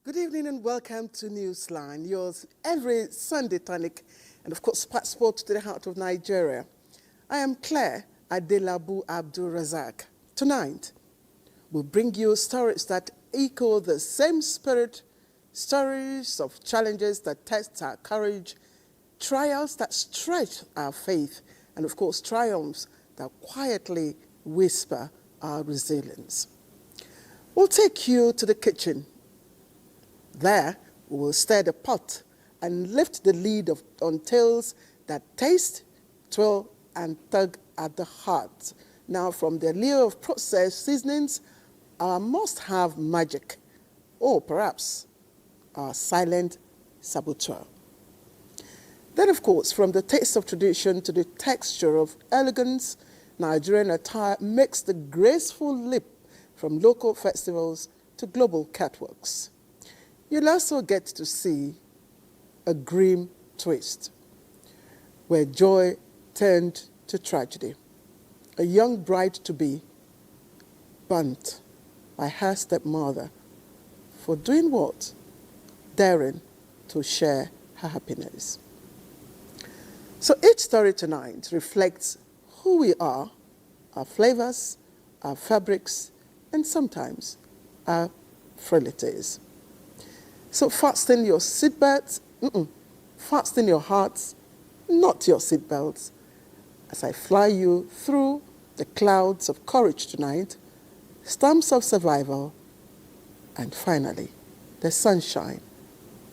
Good evening and welcome to Newsline, yours every Sunday tonic and of course passport to the heart of Nigeria. I am Claire Adelabu Abdul Razak. Tonight, we'll bring you stories that echo the same spirit, stories of challenges that test our courage, trials that stretch our faith, and of course triumphs that quietly whisper our resilience. We'll take you to the kitchen. There, we will stir the pot and lift the lid on tales that taste, twirl, and tug at the heart. Now, from the allure of processed seasonings, our must-have magic, or perhaps our silent saboteur. Then, of course, from the taste of tradition to the texture of elegance, Nigerian attire makes the graceful leap from local festivals to global catwalks. You'll also get to see a grim twist, where joy turned to tragedy. A young bride-to-be burnt by her stepmother for doing what? Daring to share her happiness. So each story tonight reflects who we are, our flavors, our fabrics, and sometimes our frailties. So fasten your seatbelts, fasten your hearts, not your seatbelts, as I fly you through the clouds of courage tonight, storms of survival, and finally, the sunshine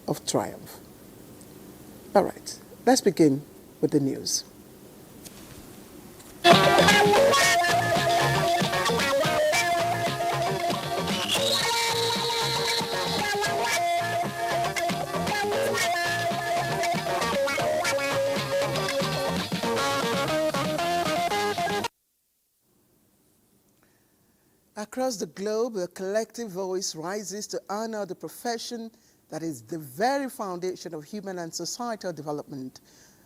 of triumph. All right, let's begin with the news. Across the globe, a collective voice rises to honor the profession that is the very foundation of human and societal development.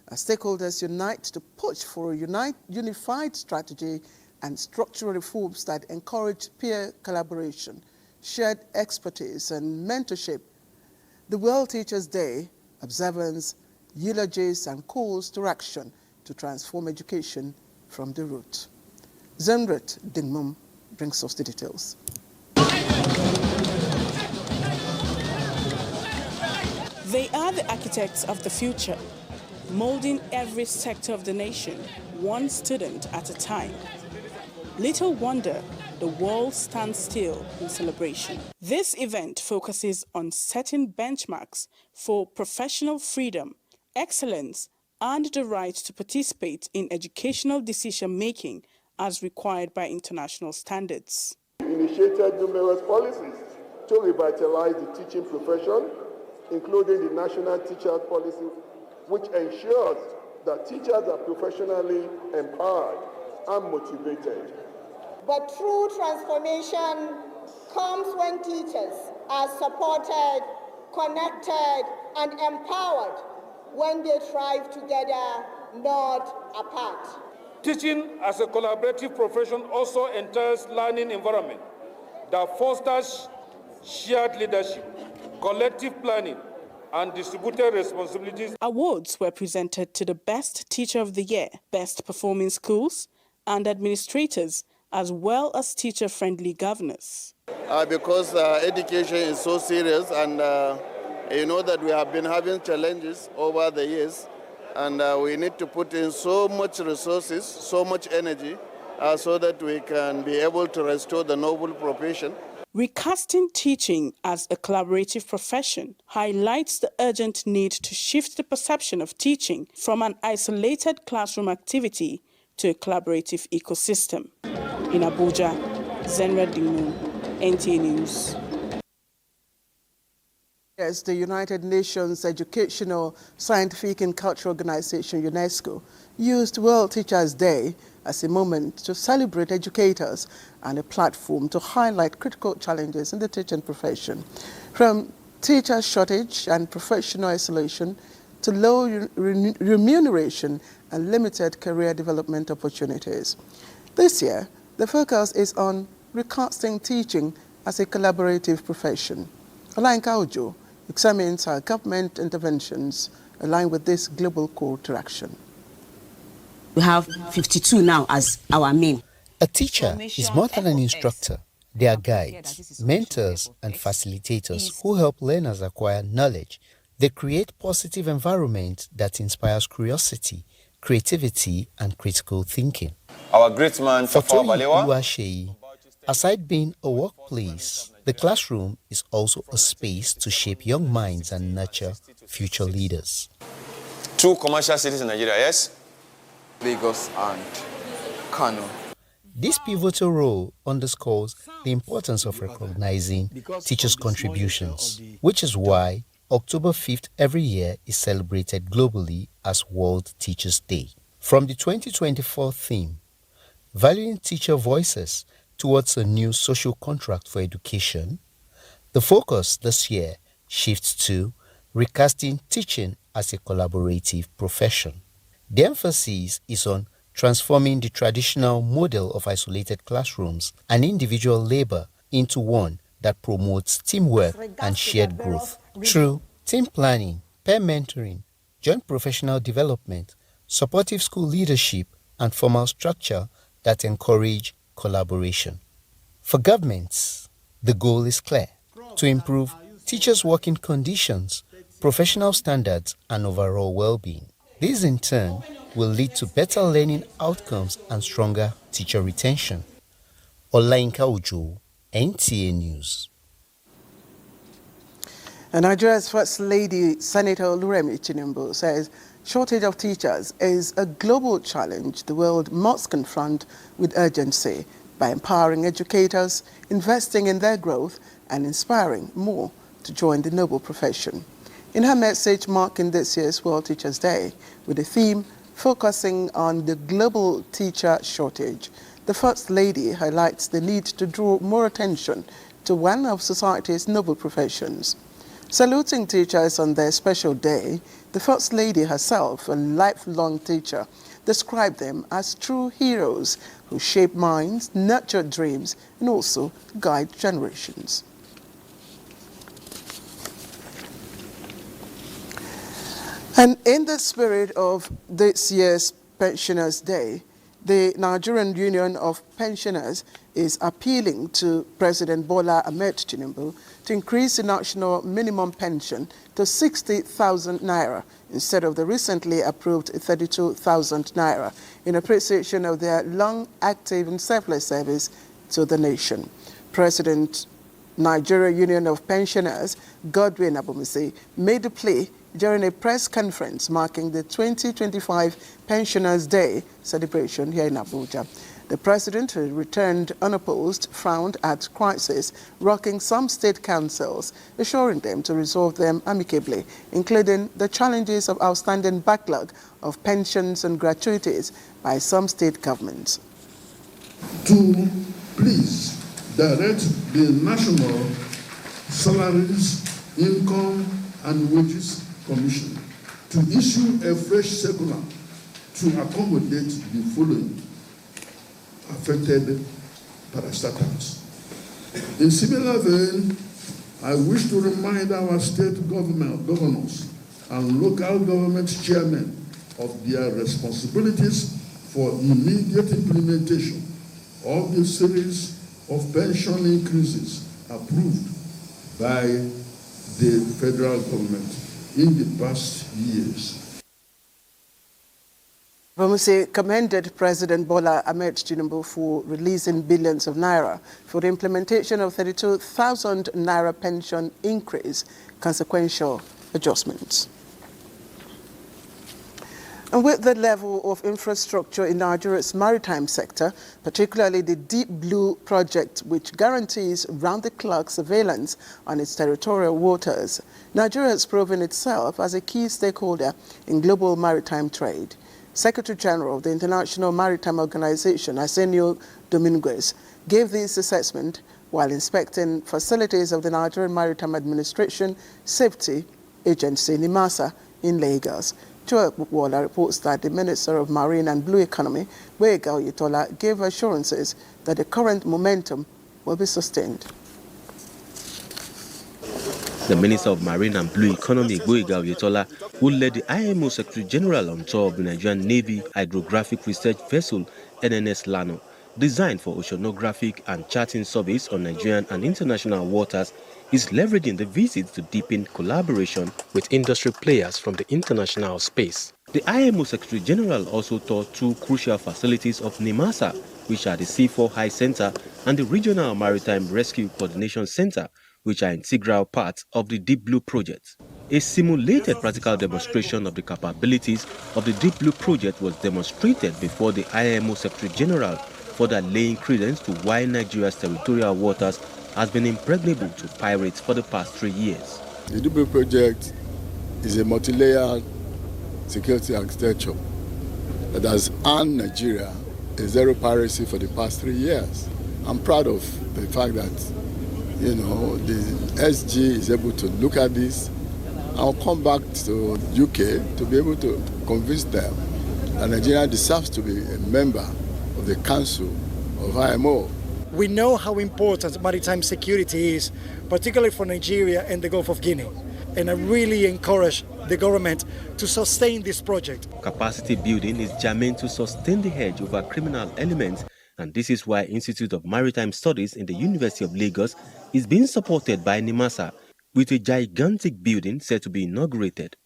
As stakeholders unite to push for a unified strategy and structural reforms that encourage peer collaboration, shared expertise, and mentorship. The World Teachers' Day observance, eulogies, and calls to action to transform education from the root. Zenret Dingmum brings us the details. They are the architects of the future, molding every sector of the nation, one student at a time. Little wonder the world stands still in celebration. This event focuses on setting benchmarks for professional freedom, excellence, and the right to participate in educational decision-making as required by international standards. Initiated numerous policies to revitalize the teaching profession, including the National Teacher Policy, which ensures that teachers are professionally empowered and motivated. But true transformation comes when teachers are supported, connected, and empowered when they thrive together, not apart. Teaching as a collaborative profession also entails learning environment that fosters shared leadership, collective planning, and distributed responsibilities. Awards were presented to the Best Teacher of the Year, Best Performing Schools, and administrators, as well as teacher-friendly governors. Because education is so serious, and you know that we have been having challenges over the years, and we need to put in so much resources, so much energy, so that we can be able to restore the noble profession. Recasting teaching as a collaborative profession highlights the urgent need to shift the perception of teaching from an isolated classroom activity to a collaborative ecosystem. In Abuja, Zenret Dingmum, NTA News. Yes, the United Nations Educational, Scientific and Cultural Organization, UNESCO, used World Teachers' Day as a moment to celebrate educators and a platform to highlight critical challenges in the teaching profession, from teacher shortage and professional isolation to low remuneration and limited career development opportunities. This year, the focus is on recasting teaching as a collaborative profession. Olayinka Ojo examines how government interventions align with this global call to action. We have 52 now as our main. A teacher is more than an instructor. They are guides, mentors, and facilitators who help learners acquire knowledge. They create positive environment that inspires curiosity, creativity, and critical thinking. Our great man, For Tafawa Toyin Balewa, Oluwaseyi, aside being a workplace, the classroom is also a space to shape young minds and nurture future leaders. 2 commercial cities in Nigeria, yes? Lagos and Kano. This pivotal role underscores the importance of recognizing teachers' contributions, which is why October 5th every year is celebrated globally as World Teachers' Day. From the 2024 theme, Valuing Teacher Voices towards a new social contract for education, the focus this year shifts to recasting teaching as a collaborative profession. The emphasis is on transforming the traditional model of isolated classrooms and individual labor into one that promotes teamwork and shared growth through team planning, peer mentoring, joint professional development, supportive school leadership, and formal structure that encourage collaboration. For governments, the goal is clear: to improve teachers' working conditions, professional standards, and overall well-being. This in turn will lead to better learning outcomes and stronger teacher retention. Olayinka Ojo, NTA News. And Nigeria's First Lady, Senator Oluremi Tinubu, says shortage of teachers is a global challenge the world must confront with urgency by empowering educators, investing in their growth, and inspiring more to join the noble profession. In her message marking this year's World Teachers' Day, with a theme focusing on the global teacher shortage, the First Lady highlights the need to draw more attention to one of society's noble professions. Saluting teachers on their special day, the First Lady herself, a lifelong teacher, described them as true heroes who shape minds, nurture dreams, and also guide generations. And in the spirit of this year's Pensioners' Day, the Nigerian Union of Pensioners is appealing to President Bola Ahmed Tinubu to increase the national minimum pension to 60,000 naira instead of the recently approved 32,000 naira in appreciation of their long, active, and selfless service to the nation. President Nigeria Union of Pensioners, Godwin Abumisi, made the plea during a press conference marking the 2025 Pensioners' Day celebration here in Abuja. The president, who returned unopposed, frowned at crisis rocking some state councils, assuring them to resolve them amicably, including the challenges of outstanding backlog of pensions and gratuities by some state governments. To please direct the National Salaries, Income and Wages Commission to issue a fresh circular to accommodate the following affected parastatals. In similar vein, I wish to remind our state governors and local government chairmen of their responsibilities for immediate implementation of the series of pension increases approved by the federal government in the past years. Abumisi commended President Bola Ahmed Tinubu for releasing billions of naira for the implementation of 32,000 naira pension increase, consequential adjustments. And with the level of infrastructure in Nigeria's maritime sector, particularly the Deep Blue project, which guarantees round-the-clock surveillance on its territorial waters, Nigeria has proven itself as a key stakeholder in global maritime trade. Secretary General of the International Maritime Organization, Arsenio Dominguez, gave this assessment while inspecting facilities of the Nigerian Maritime Administration Safety Agency, NIMASA, in Lagos. Joel Bukwola reports that the Minister of Marine and Blue Economy, Wega Oyetola, gave assurances that the current momentum will be sustained. The Minister of Marine and Blue Economy, Gboyega Oyetola, who led the IMO Secretary General on tour of the Nigerian Navy Hydrographic Research Vessel NNS Lano, designed for oceanographic and charting surveys on Nigerian and international waters, is leveraging the visit to deepen collaboration with industry players from the international space. The IMO Secretary General also toured two crucial facilities of NIMASA, which are the C4 High Center and the Regional Maritime Rescue Coordination Center, which are integral parts of the Deep Blue project. A simulated practical demonstration of the capabilities of the Deep Blue project was demonstrated before the IMO Secretary General, further laying credence to why Nigeria's territorial waters has been impregnable to pirates for the past 3 years. The Deep Blue project is a multi-layered security architecture that has earned Nigeria a zero piracy for the past 3 years. I'm proud of the fact that, the SG is able to look at this. I'll come back to UK to be able to convince them that Nigeria deserves to be a member of the Council of IMO. We know how important maritime security is, particularly for Nigeria and the Gulf of Guinea. And I really encourage the government to sustain this project. Capacity building is germane to sustain the hedge over criminal elements, and this is why Institute of Maritime Studies in the University of Lagos is being supported by NIMASA, with a gigantic building set to be inaugurated.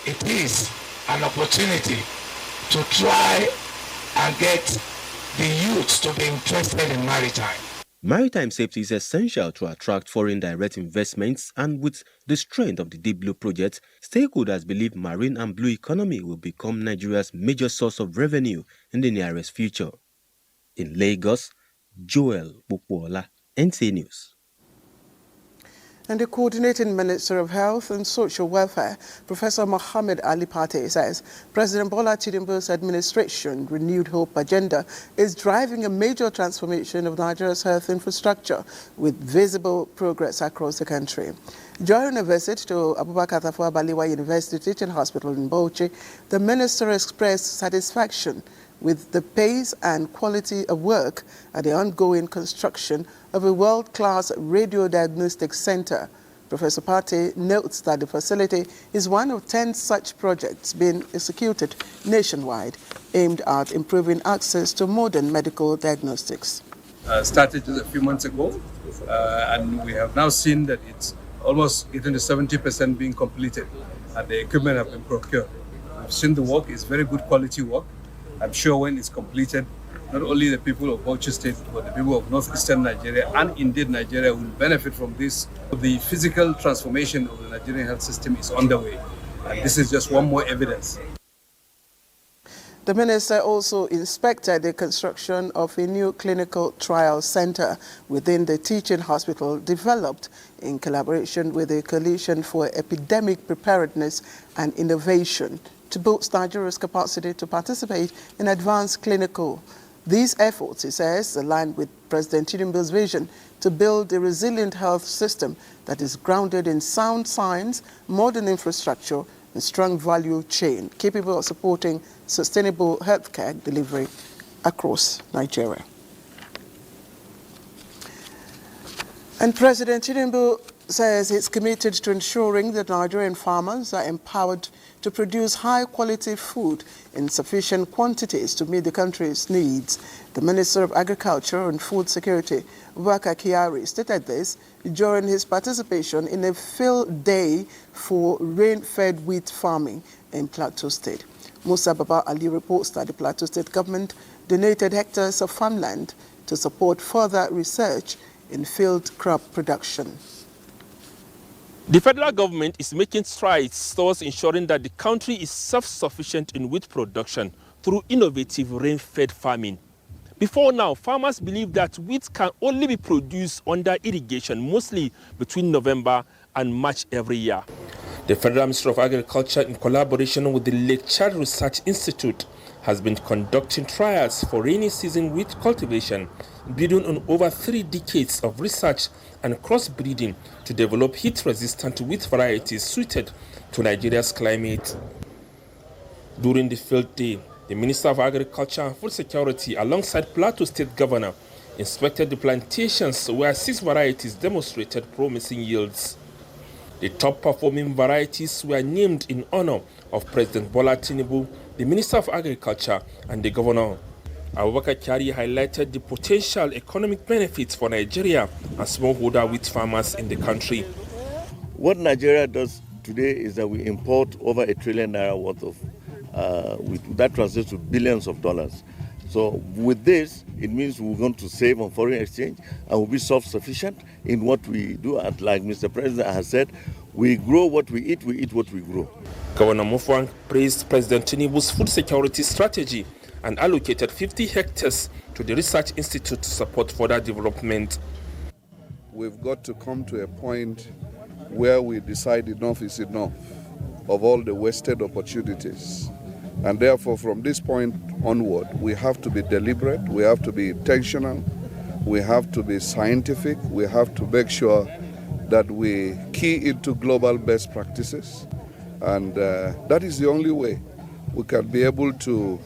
It is an opportunity to try and get the youth to be interested in maritime. Maritime safety is essential to attract foreign direct investments, and with the strength of the Deep Blue project, stakeholders believe marine and blue economy will become Nigeria's major source of revenue in the nearest future. In Lagos, Joel Bukwola, NTA News. And the Coordinating Minister of Health and Social Welfare, Professor Mohammed Ali Pate, says President Bola Tinubu's administration renewed hope agenda is driving a major transformation of Nigeria's health infrastructure with visible progress across the country. During a visit to Abubakar Tafawa Balewa University Teaching Hospital in Bauchi, the minister expressed satisfaction with the pace and quality of work at the ongoing construction of a world-class radiodiagnostic center. Professor Pate notes that the facility is one of 10 such projects being executed nationwide aimed at improving access to modern medical diagnostics. Started just a few months ago, and we have now seen that it's almost getting to 70% being completed, and the equipment have been procured. We've seen the work, it's very good quality work. I'm sure when it's completed, not only the people of Bauchi State, but the people of northeastern Nigeria and indeed Nigeria will benefit from this. The physical transformation of the Nigerian health system is underway, and this is just one more evidence. The minister also inspected the construction of a new clinical trial center within the teaching hospital developed in collaboration with the Coalition for Epidemic Preparedness and Innovation to boost Nigeria's capacity to participate in advanced clinical. These efforts, he says, align with President Tinubu's vision to build a resilient health system that is grounded in sound science, modern infrastructure, and strong value chain, capable of supporting sustainable healthcare delivery across Nigeria. And President Tinubu says he's committed to ensuring that Nigerian farmers are empowered to produce high-quality food in sufficient quantities to meet the country's needs. The Minister of Agriculture and Food Security, Abubakar Kyari, stated this during his participation in a field day for rain-fed wheat farming in Plateau State. Musa Baba Ali reports that the Plateau State government donated hectares of farmland to support further research in field crop production. The federal government is making strides towards ensuring that the country is self-sufficient in wheat production through innovative rain-fed farming. Before now, farmers believe that wheat can only be produced under irrigation, mostly between November and March every year. The Federal Ministry of Agriculture, in collaboration with the Lake Chad Research Institute, has been conducting trials for rainy season wheat cultivation, building on over 3 decades of research and crossbreeding to develop heat-resistant wheat varieties suited to Nigeria's climate. During the field day, the Minister of Agriculture and Food Security, alongside Plateau State Governor, inspected the plantations where 6 varieties demonstrated promising yields. The top performing varieties were named in honor of President Bola Tinubu, the Minister of Agriculture, and the Governor. Abubakar Kyari highlighted the potential economic benefits for Nigeria and smallholder wheat farmers in the country. What Nigeria does today is that we import over $1 trillion worth of, that translates to billions of dollars. So with this, it means we're going to save on foreign exchange and we'll be self-sufficient in what we do. And like Mr. President has said, we grow what we eat what we grow. Governor Mufwang praised President Tinubu's food security strategy and allocated 50 hectares to the Research Institute to support further development. We've got to come to a point where we decide enough is enough of all the wasted opportunities. And therefore, from this point onward, we have to be deliberate, we have to be intentional, we have to be scientific, we have to make sure that we key into global best practices. And that is the only way we can be able to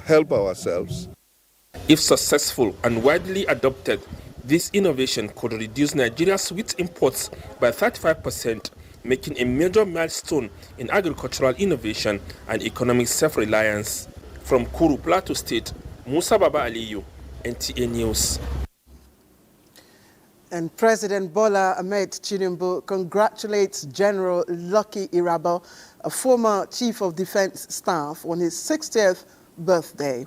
help ourselves. If successful and widely adopted, this innovation could reduce Nigeria's wheat imports by 35%, making a major milestone in agricultural innovation and economic self-reliance. From Kuru, Plateau State, Musa Baba Aliyu, NTA News. And President Bola Ahmed Tinubu congratulates General Lucky Irabor, a former Chief of Defense Staff, on his 60th birthday.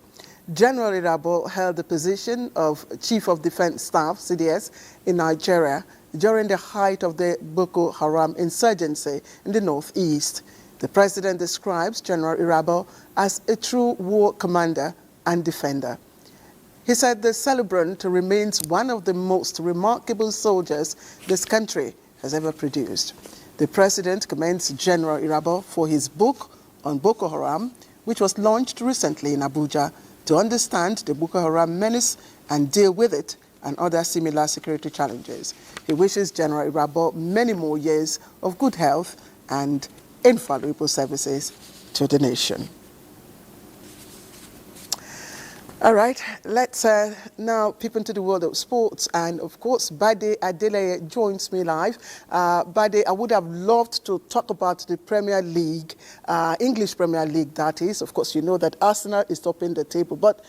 General Irabor held the position of Chief of Defense Staff, CDS, in Nigeria during the height of the Boko Haram insurgency in the northeast. The president describes General Irabor as a true war commander and defender. He said the celebrant remains one of the most remarkable soldiers this country has ever produced. The president commends General Irabor for his book on Boko Haram, which was launched recently in Abuja to understand the Boko Haram menace and deal with it and other similar security challenges. He wishes General Irabor many more years of good health and invaluable services to the nation. All right, let's now peep into the world of sports. And of course, Bade Adeleye joins me live. Bade, I would have loved to talk about the Premier League, English Premier League, that is. Of course, you know that Arsenal is topping the table. But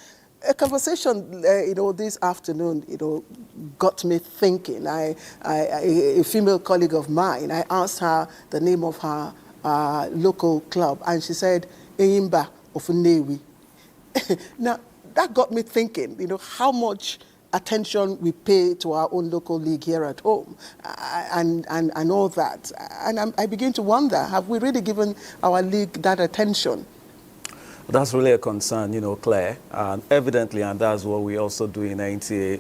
a conversation, this afternoon, got me thinking. A female colleague of mine, I asked her the name of her local club, and she said, Eyimba of Nnewi. Now, that got me thinking, how much attention we pay to our own local league here at home and all that. And I begin to wonder, have we really given our league that attention? That's really a concern, Claire, and evidently, and that's what we also do in NTA,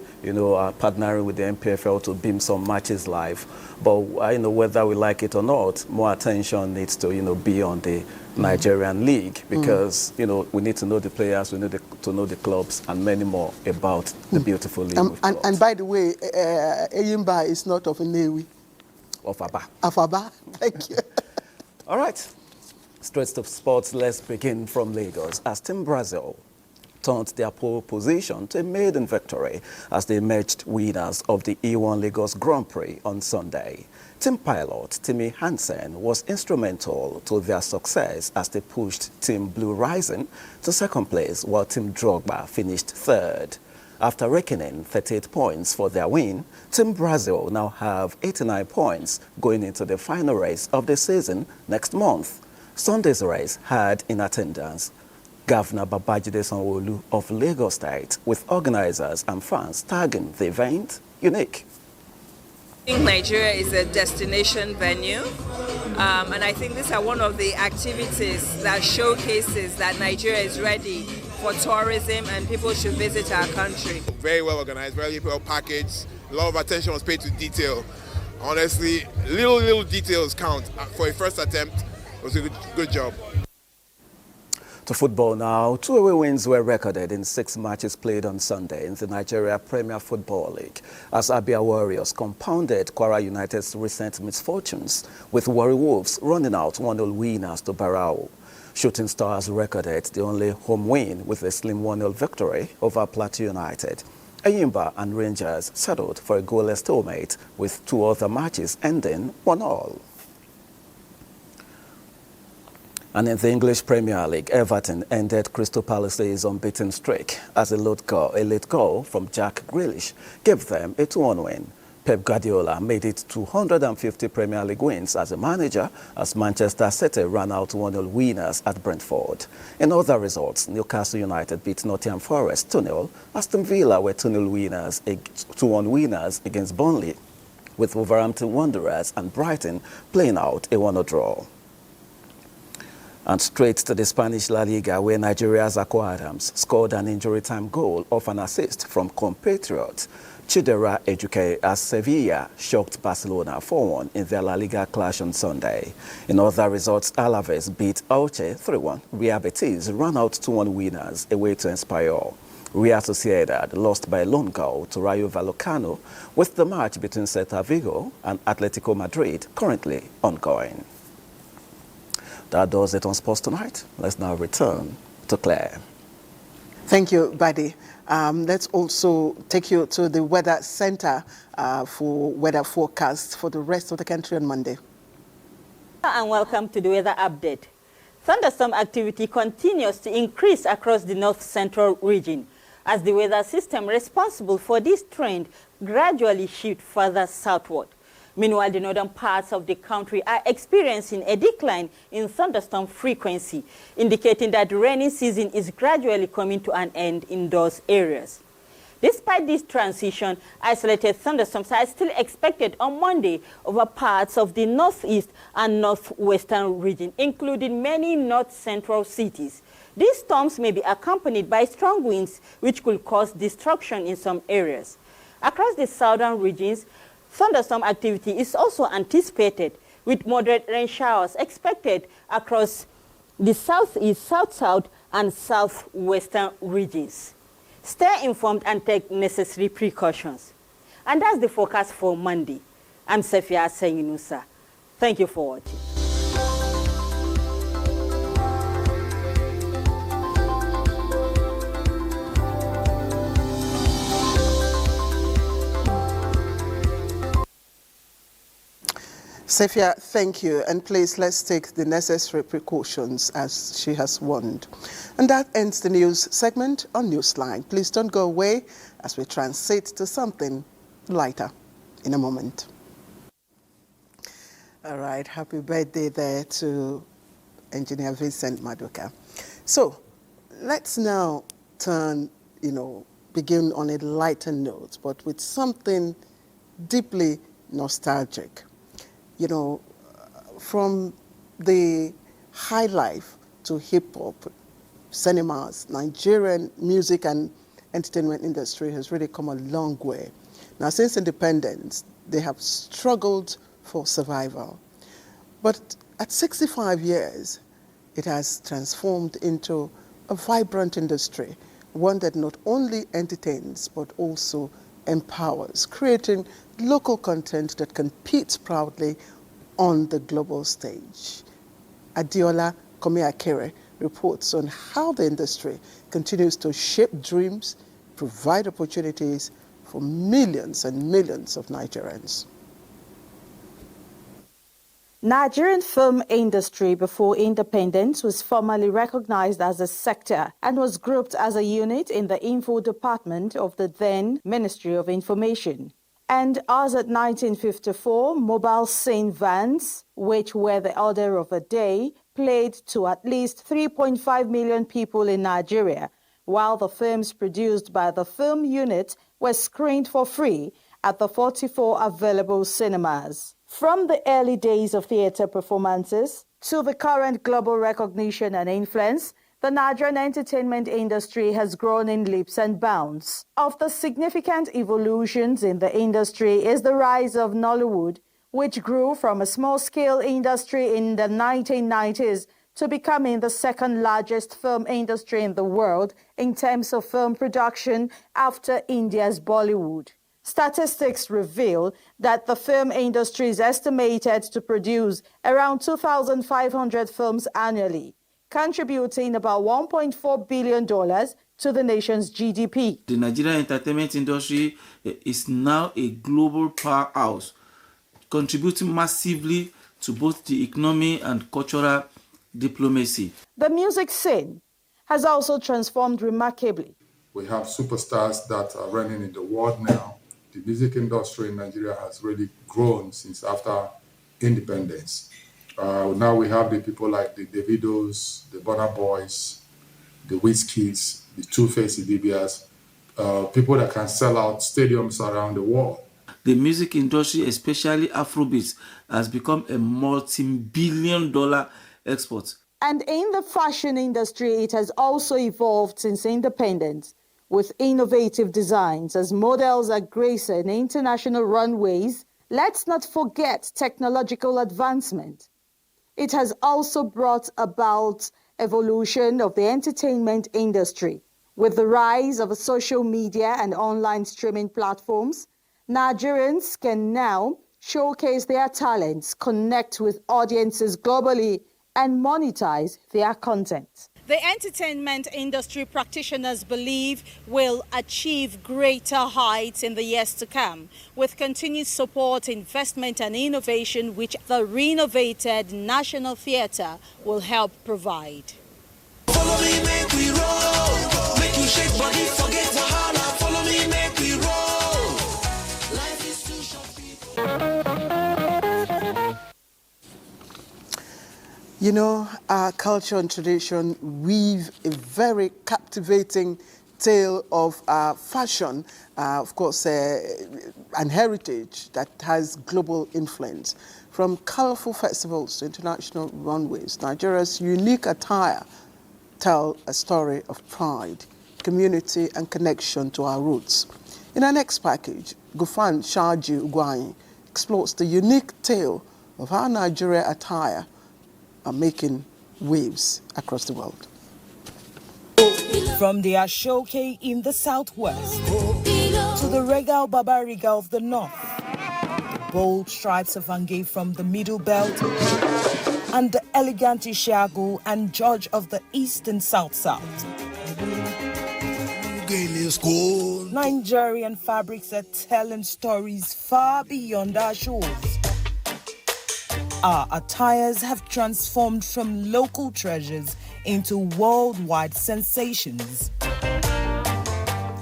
partnering with the MPFL to beam some matches live. But, whether we like it or not, more attention needs to, be on the Nigerian league because, we need to know the players, we need to know the clubs and many more about the beautiful league. And by the way, Eyimba is not of Nnewi. Of Aba. Of Aba, thank you. All right. Straight to sports, let's begin from Lagos as Team Brazil turned their pole position to a maiden victory as they emerged winners of the E1 Lagos Grand Prix on Sunday. Team pilot Timmy Hansen was instrumental to their success as they pushed Team Blue Rising to second place while Team Drogba finished third. After raking in 38 points for their win, Team Brazil now have 89 points going into the final race of the season next month. Sunday's race had in attendance Governor Babajide Sanwo-Olu of Lagos State, with organizers and fans tagging the event unique. I think Nigeria is a destination venue, and I think these are one of the activities that showcases that Nigeria is ready for tourism and people should visit our country. Very well organized, very well packaged, a lot of attention was paid to detail. Honestly, little details count. For a first attempt, it was a good job. To football now, 2 away wins were recorded in 6 matches played on Sunday in the Nigeria Premier Football League as Abia Warriors compounded Kwara United's recent misfortunes, with Warri Wolves running out 1-0 winners to Barao. Shooting Stars recorded the only home win with a slim 1-0 victory over Plateau United. Eyimba and Rangers settled for a goalless stalemate, with 2 other matches ending 1-1. And in the English Premier League, Everton ended Crystal Palace's unbeaten streak as a late goal from Jack Grealish gave them a 2-1 win. Pep Guardiola made it 250 Premier League wins as a manager as Manchester City ran out 1-0 winners at Brentford. In other results, Newcastle United beat Nottingham Forest 2-0. Aston Villa were 2-1 winners against Burnley, with Wolverhampton Wanderers and Brighton playing out a 1-0 draw. And straight to the Spanish La Liga, where Nigeria's Akko Adams scored an injury-time goal off an assist from compatriot Chidera Ejuke as Sevilla shocked Barcelona 4-1 in their La Liga clash on Sunday. In other results, Alaves beat Elche 3-1. Real Betis ran out 2-1 winners away to Espanyol. Real Sociedad lost by a lone goal to Rayo Vallecano, with the match between Celta Vigo and Atletico Madrid currently ongoing. That does it on Sports Tonight. Let's now return to Claire. Thank you, Buddy. Let's also take you to the Weather Center for weather forecasts for the rest of the country on Monday. And welcome to the weather update. Thunderstorm activity continues to increase across the north-central region as the weather system responsible for this trend gradually shifts further southward. Meanwhile, the northern parts of the country are experiencing a decline in thunderstorm frequency, indicating that the rainy season is gradually coming to an end in those areas. Despite this transition, isolated thunderstorms are still expected on Monday over parts of the northeast and northwestern region, including many north-central cities. These storms may be accompanied by strong winds, which could cause destruction in some areas. Across the southern regions, thunderstorm activity is also anticipated, with moderate rain showers expected across the southeast, south-south, and southwestern regions. Stay informed and take necessary precautions. And that's the forecast for Monday. I'm Sefia Senginusa. Thank you for watching. Sefia, thank you. And please, let's take the necessary precautions as she has warned. And that ends the news segment on Newsline. Please don't go away as we transit to something lighter in a moment. All right, happy birthday there to Engineer Vincent Maduka. So let's now turn, begin on a lighter note, but with something deeply nostalgic. From the high life to hip-hop, cinemas, Nigerian music and entertainment industry has really come a long way. Now, since independence, they have struggled for survival. But at 65 years, it has transformed into a vibrant industry, one that not only entertains, but also empowers, creating local content that competes proudly on the global stage. Adiola Komiakere reports on how the industry continues to shape dreams, provide opportunities for millions and millions of Nigerians. Nigerian film industry before independence was formally recognized as a sector and was grouped as a unit in the info department of the then Ministry of Information. And as at 1954, mobile scene vans, which were the order of the day, played to at least 3.5 million people in Nigeria, while the films produced by the film unit were screened for free at the 44 available cinemas. From the early days of theater performances to the current global recognition and influence, the Nigerian entertainment industry has grown in leaps and bounds. Of the significant evolutions in the industry is the rise of Nollywood, which grew from a small-scale industry in the 1990s to becoming the second largest film industry in the world in terms of film production after India's Bollywood. Statistics reveal that the film industry is estimated to produce around 2,500 films annually, contributing about $1.4 billion to the nation's GDP. The Nigerian entertainment industry is now a global powerhouse, contributing massively to both the economy and cultural diplomacy. The music scene has also transformed remarkably. We have superstars that are running in the world now. The music industry in Nigeria has really grown since after independence. Now we have the people like the Davidos, the Burna Boys, the Wizkids, the Two-Face Idibias, people that can sell out stadiums around the world. The music industry, especially Afrobeats, has become a multi-billion-dollar export. And in the fashion industry, it has also evolved since independence, with innovative designs as models are gracing international runways. Let's not forget technological advancement. It has also brought about evolution of the entertainment industry. With the rise of social media and online streaming platforms, Nigerians can now showcase their talents, connect with audiences globally, and monetize their content. The entertainment industry practitioners believe will achieve greater heights in the years to come, with continued support, investment and innovation which the renovated National Theatre will help provide. Follow me, make we roll. Make you shake body, forget wahala. Follow me, make we roll. Life is too short, people. You know, our culture and tradition weave a very captivating tale of fashion, of course, and heritage that has global influence. From colorful festivals to international runways, Nigeria's unique attire tell a story of pride, community, and connection to our roots. In our next package, Gufan Shaji Ugwai explores the unique tale of how Nigeria attire are making waves across the world. From the Ashoke in the southwest to the Regal Babariga of the north, the bold stripes of Angay from the middle belt, and the elegant Ishagu and George of the east and south-south. Nigerian fabrics are telling stories far beyond our shores. Our attires have transformed from local treasures into worldwide sensations.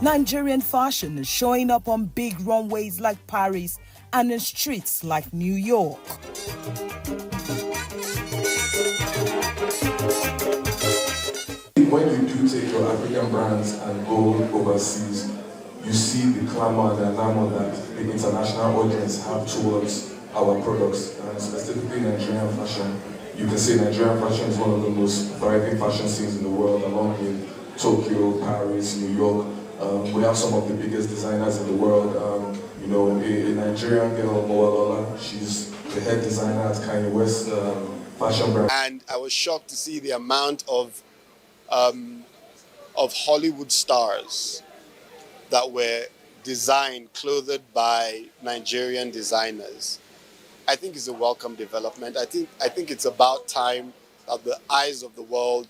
Nigerian fashion is showing up on big runways like Paris and in streets like New York. When you do take your African brands and go overseas, you see the clamor, the glamour that the international audience have towards our products, and specifically Nigerian fashion. You can say Nigerian fashion is one of the most thriving fashion scenes in the world, along with Tokyo, Paris, New York. We have some of the biggest designers in the world. You know, a Nigerian girl, Moalola, she's the head designer at Kanye West fashion brand. And I was shocked to see the amount of Hollywood stars that were designed, clothed by Nigerian designers. I think it's a welcome development. I think it's about time that the eyes of the world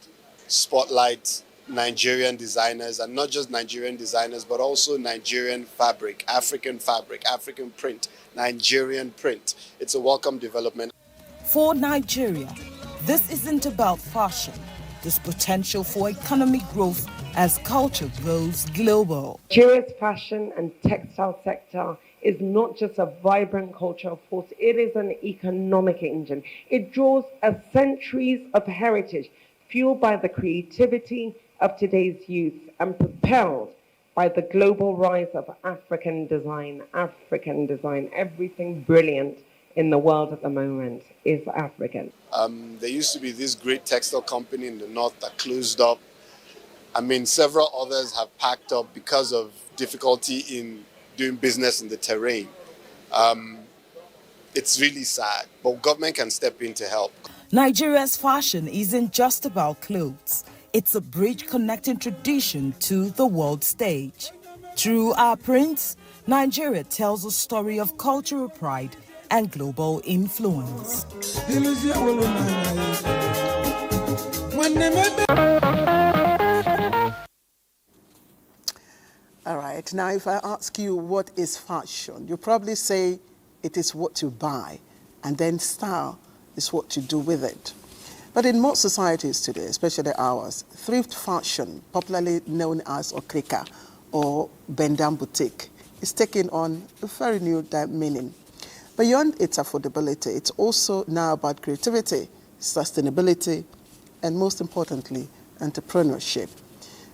spotlight Nigerian designers, and not just Nigerian designers, but also Nigerian fabric, African print, Nigerian print. It's a welcome development. For Nigeria, this isn't about fashion. There's potential for economic growth as culture grows global. Nigeria's fashion and textile sector is not just a vibrant cultural force, it is an economic engine. It draws centuries of heritage, fueled by the creativity of today's youth and propelled by the global rise of African design. Everything brilliant in the world at the moment is African. There used to be this great textile company in the north that closed up. I mean, several others have packed up because of difficulty in doing business in the terrain. It's really sad, but government can step in to help. Nigeria's fashion isn't just about clothes. It's a bridge connecting tradition to the world stage. Through our prints, Nigeria tells a story of cultural pride and global influence. All right, now if I ask you what is fashion, you'll probably say it is what you buy, and then style is what you do with it. But in most societies today, especially ours, thrift fashion, popularly known as okrika or bendam boutique, is taking on a very new meaning. Beyond its affordability, it's also now about creativity, sustainability, and most importantly, entrepreneurship.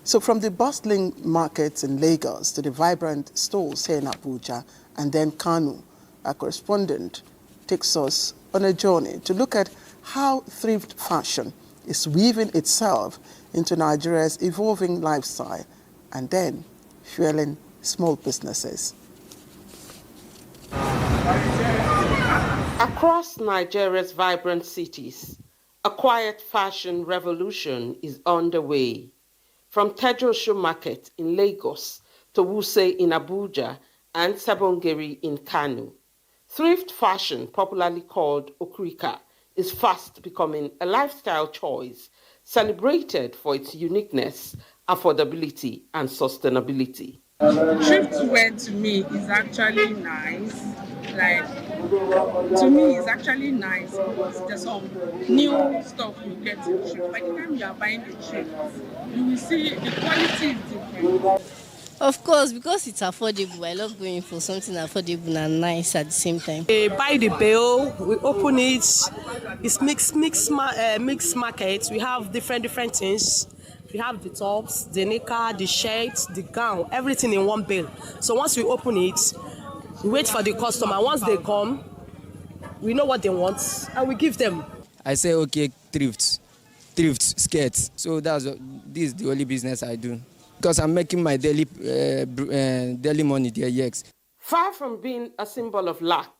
So from the bustling markets in Lagos to the vibrant stores here in Abuja and then Kanu, our correspondent takes us on a journey to look at how thrift fashion is weaving itself into Nigeria's evolving lifestyle and then fueling small businesses. Across Nigeria's vibrant cities, a quiet fashion revolution is underway. From Tejosho Market in Lagos to Wuse in Abuja and Sabongeri in Kanu, thrift fashion, popularly called okrika, is fast becoming a lifestyle choice celebrated for its uniqueness, affordability, and sustainability. Thrift wear to me is actually nice. To me, it's actually nice because there's some new stuff you get in thrift. By the time you are buying the thrift, you will see the quality is different. Of course, because it's affordable. I love going for something affordable and nice at the same time. We buy the bale, we open it. It's mixed market. We have different things. We have the tops, the knicker, the shirts, the gown, everything in one bale. So once we open it, we wait for the customer. Once they come, we know what they want and we give them. I say, okay, thrift, skirts. So this is the only business I do. Because I'm making my daily money there, yes. Far from being a symbol of lack,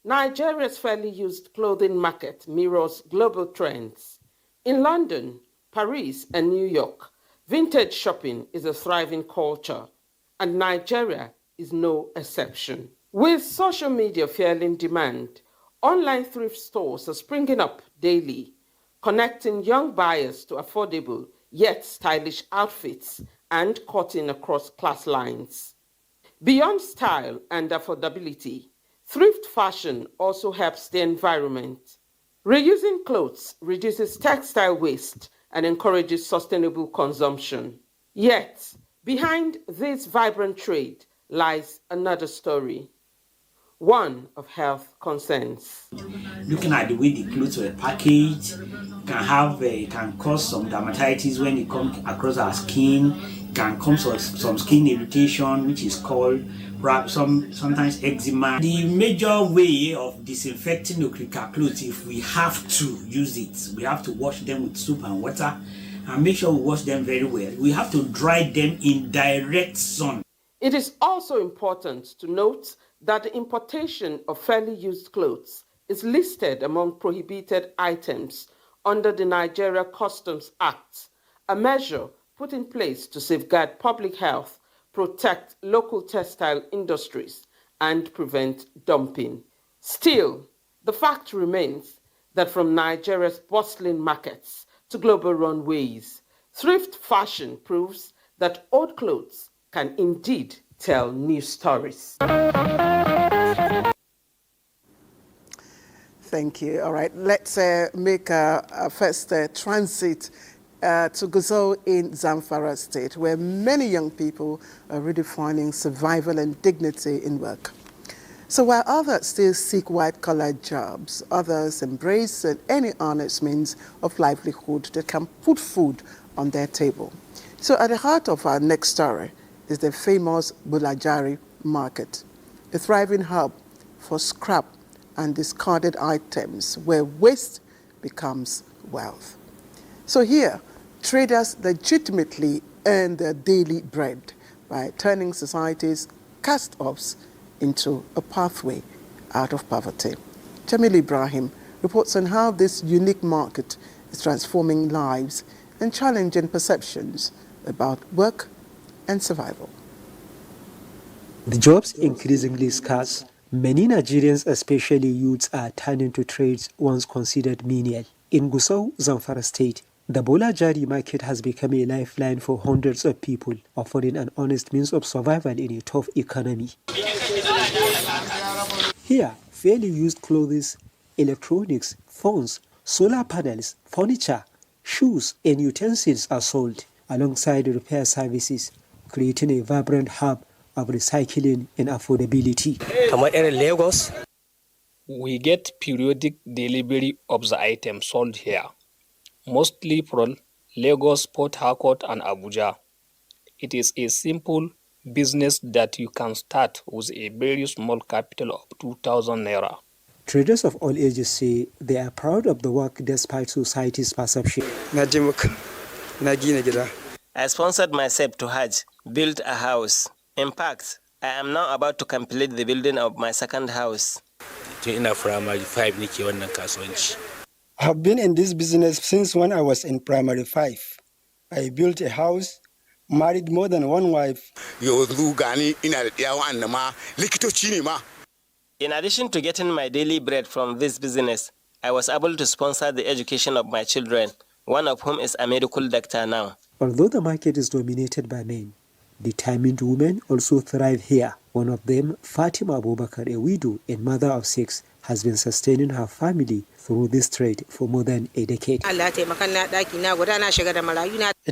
Nigeria's fairly used clothing market mirrors global trends. In London, Paris, and New York, vintage shopping is a thriving culture, and Nigeria is no exception. With social media fueling demand, online thrift stores are springing up daily, connecting young buyers to affordable yet stylish outfits and cutting across class lines. Beyond style and affordability, thrift fashion also helps the environment. Reusing clothes reduces textile waste and encourages sustainable consumption. Yet, behind this vibrant trade lies another story, one of health concerns. Looking at the way the clothes were packaged, can cause some dermatitis when it comes across our skin, can cause some skin irritation, which is called sometimes eczema. The major way of disinfecting okrika clothes, if we have to use it, we have to wash them with soap and water and make sure we wash them very well. We have to dry them in direct sun. It is also important to note that the importation of fairly used clothes is listed among prohibited items under the Nigeria Customs Act, a measure put in place to safeguard public health, protect local textile industries, and prevent dumping. Still, the fact remains that from Nigeria's bustling markets to global runways, thrift fashion proves that old clothes can indeed tell new stories. Thank you. All right, let's make a first transit to Gusau in Zamfara State, where many young people are redefining survival and dignity in work. So while others still seek white-collar jobs, others embrace any honest means of livelihood that can put food on their table. So at the heart of our next story is the famous Bulajari market, a thriving hub for scrap and discarded items where waste becomes wealth. So here, traders legitimately earn their daily bread by turning society's cast-offs into a pathway out of poverty. Jamil Ibrahim reports on how this unique market is transforming lives and challenging perceptions about work and survival. The jobs increasingly scarce. Many Nigerians, especially youths, are turning to trades once considered menial. In Gusau, Zamfara State, the Bulajari market has become a lifeline for hundreds of people, offering an honest means of survival in a tough economy. Here, fairly used clothes, electronics, phones, Solar panels, furniture, shoes, and utensils are sold alongside repair services, creating a vibrant hub of recycling and affordability. Lagos, we get periodic delivery of the items sold here, mostly from Lagos, Port Harcourt, and Abuja. It is a simple business that you can start with a very small capital of 2,000 naira. Traders of all ages say they are proud of the work despite society's perception. I sponsored myself to Hajj, built a house. In fact, I am now about to complete the building of my second house. I have been in this business since when I was in primary 5. I built a house, married more than one wife. In addition to getting my daily bread from this business, I was able to sponsor the education of my children, one of whom is a medical doctor now. Although the market is dominated by men, determined women also thrive here. One of them, Fatima Abubakar, a widow and mother of 6, has been sustaining her family through this trade for more than a decade. It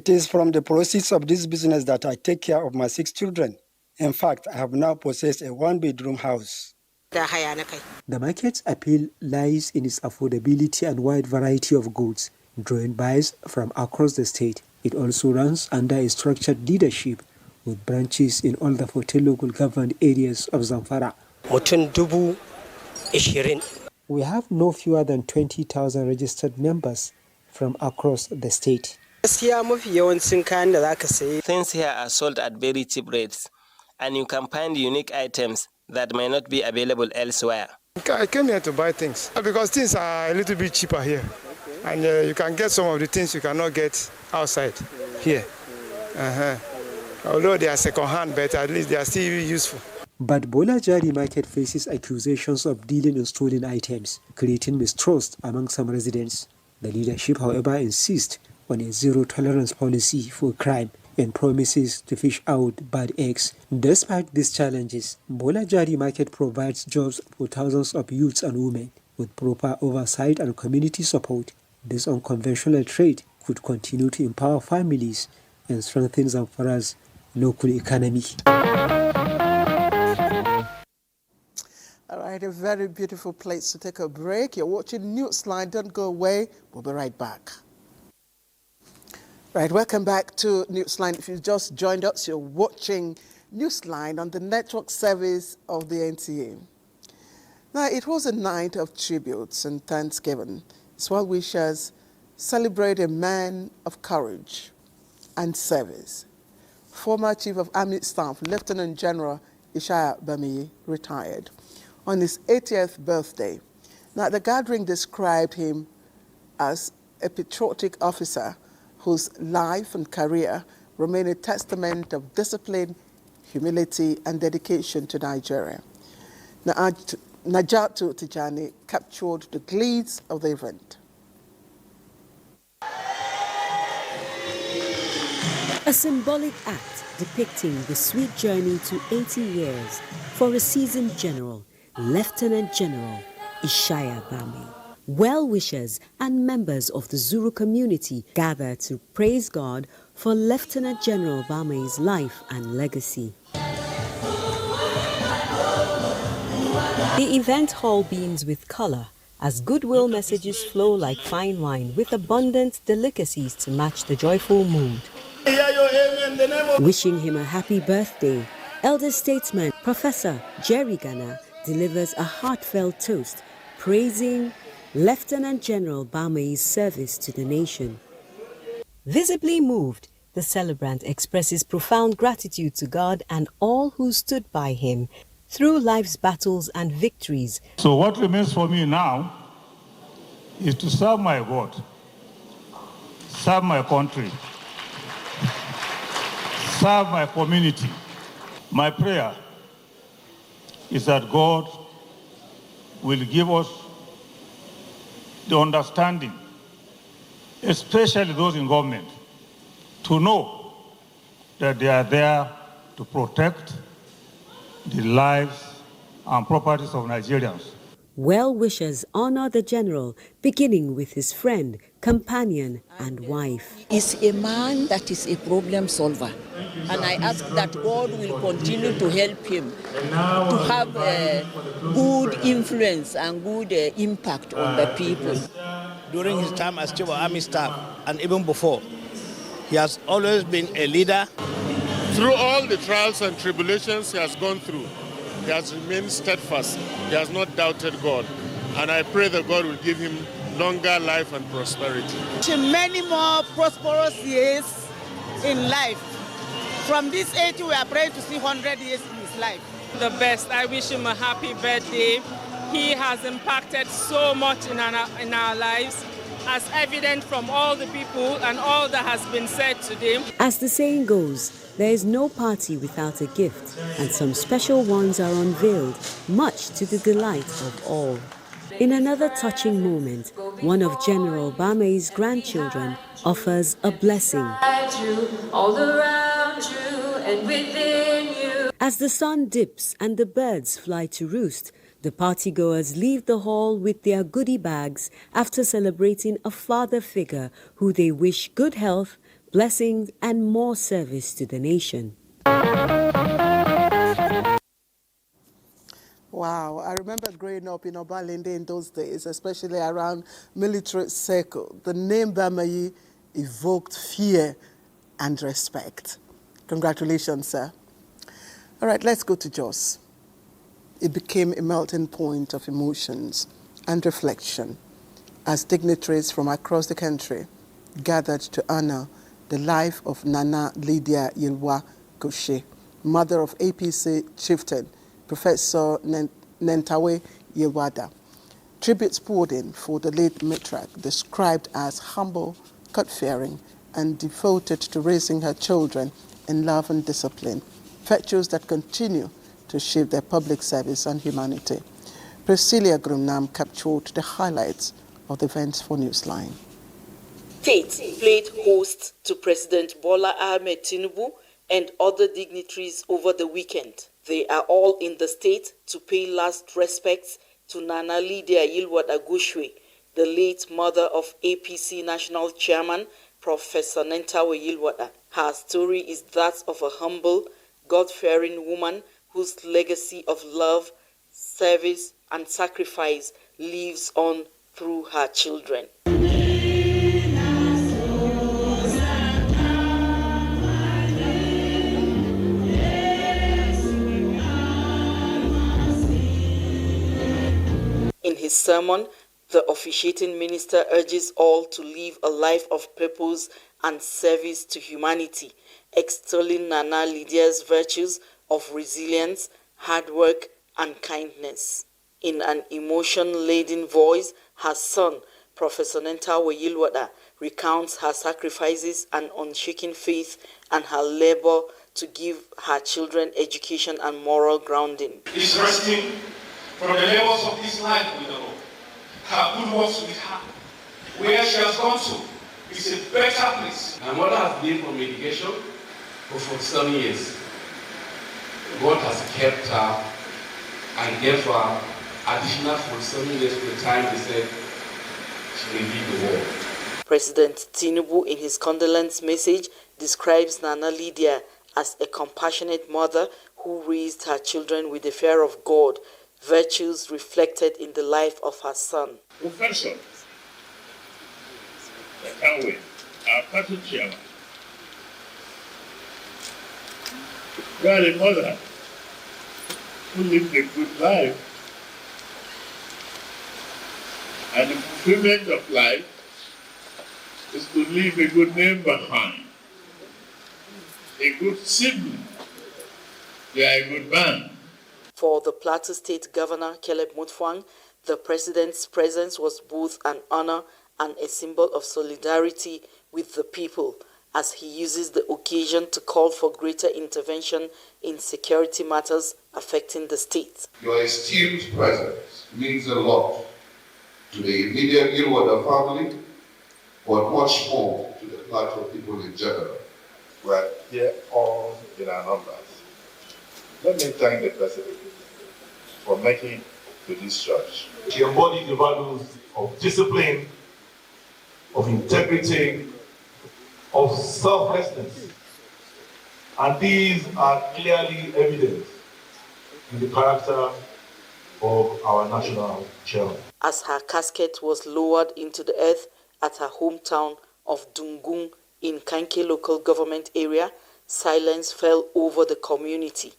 is from the proceeds of this business that I take care of my 6 children. In fact, I have now possessed a 1-bedroom house. The market's appeal lies in its affordability and wide variety of goods, drawing buyers from across the state. It also runs under a structured leadership with branches in all the 14 local government areas of Zamfara. We have no fewer than 20,000 registered members from across the state. Things here are sold at very cheap rates, and you can find unique items that may not be available elsewhere. I came here to buy things because things are a little bit cheaper here. And you can get some of the things you cannot get outside here. Although they are second-hand, but at least they are still useful. But Bola Jari Market faces accusations of dealing in stolen items, creating mistrust among some residents. The leadership, however, insists on a zero-tolerance policy for crime and promises to fish out bad eggs. Despite these challenges, Bola Jari Market provides jobs for thousands of youths and women. With proper oversight and community support, this unconventional trade could continue to empower families and strengthen Zamfara's local economy. All right, a very beautiful place to take a break. You're watching Newsline. Don't go away. We'll be right back. Right, welcome back to Newsline. If you've just joined us, you're watching Newsline on the network service of the NTA. Now, it was a night of tributes and thanksgiving. As well-wishers celebrate a man of courage and service. Former Chief of Army Staff, Lieutenant General Ishaya Bamiyi, retired on his 80th birthday. Now, the gathering described him as a patriotic officer whose life and career remain a testament of discipline, humility, and dedication to Nigeria. Now, Najatu Tijani captured the gleams of the event. A symbolic act depicting the sweet journey to 80 years for a seasoned general, Lieutenant General Ishaya Bamiyi. Well-wishers and members of the Zulu community gather to praise God for Lieutenant General Bamiyi's life and legacy. The event hall beams with color as goodwill messages flow like fine wine with abundant delicacies to match the joyful mood. Wishing him a happy birthday, elder statesman Professor Jerry Ghana delivers a heartfelt toast praising Lieutenant General Bamiyi's service to the nation. Visibly moved, the celebrant expresses profound gratitude to God and all who stood by him through life's battles and victories. So what remains for me now is to serve my God, serve my country, serve my community. My prayer is that God will give us the understanding, especially those in government, to know that they are there to protect the lives and properties of Nigerians. Well-wishers honor the general, beginning with his friend, companion, and wife. Is a man that is a problem solver, and I ask that God will continue to help him to have a good influence and good impact on the people. During his time as Chief of Army Staff and even before, he has always been a leader. Through all the trials and tribulations he has gone through, he has remained steadfast. He has not doubted God. And I pray that God will give him longer life and prosperity. Many more prosperous years in life. From this age, we are praying to see 100 years in his life. The best. I wish him a happy birthday. He has impacted so much in our lives, as evident from all the people and all that has been said today. As the saying goes, there is no party without a gift, and some special ones are unveiled, much to the delight of all. In another touching moment, one of General Bame's grandchildren offers a blessing. All around you and within you. As the sun dips and the birds fly to roost, the partygoers leave the hall with their goodie bags after celebrating a father figure who they wish good health, blessings, and more service to the nation. Wow, I remember growing up in Obalende in those days, especially around military circle. The name Bamayi evoked fear and respect. Congratulations, sir. All right, let's go to Jos. It became a melting point of emotions and reflection as dignitaries from across the country gathered to honor the life of Nana Lydia Yilwa Goshe, mother of APC chieftain Professor Nentawe Yilwada. Tributes poured in for the late matriarch, described as humble, God-fearing, and devoted to raising her children in love and discipline, virtues that continue to shape their public service and humanity. Priscilla Grumnam captured the highlights of the events for Newsline. State played host to President Bola Ahmed Tinubu and other dignitaries over the weekend. They are all in the state to pay last respects to Nana Lydia Yilwada Goshe, the late mother of APC National Chairman Professor Nentawe Yilwada. Her story is that of a humble, God-fearing woman whose legacy of love, service, and sacrifice lives on through her children. In his sermon, the officiating minister urges all to live a life of purpose and service to humanity, extolling Nana Lydia's virtues of resilience, hard work, and kindness. In an emotion-laden voice, her son, Professor Nentawe Yilwada, recounts her sacrifices and unshaken faith and her labor to give her children education and moral grounding. Is resting from the labors of this life with the Lord. Her good works with her. Where she has gone to is a better place. My mother has been on medication for 47 years. God has kept her and gave her additional 47 years to the time they said she will leave the world. President Tinubu, in his condolence message, describes Nana Lydia as a compassionate mother who raised her children with the fear of God, virtues reflected in the life of her son. Professor Nentawe, our party chairman, you are a mother who lived a good life, and the fulfillment of life is to leave a good name behind, a good sibling. You are a good man. For the Plateau State Governor, Caleb Mutfwang, the president's presence was both an honor and a symbol of solidarity with the people, as he uses the occasion to call for greater intervention in security matters affecting the state. Your esteemed presence means a lot to the immediate Yilwada family, but much more to the Plateau people in general. We are here all in our numbers. Let me thank the President for making to this church. She embodied the values of discipline, of integrity, of selflessness. And these are clearly evident in the character of our national chairman. As her casket was lowered into the earth at her hometown of Dungung in Kanke local government area, silence fell over the community,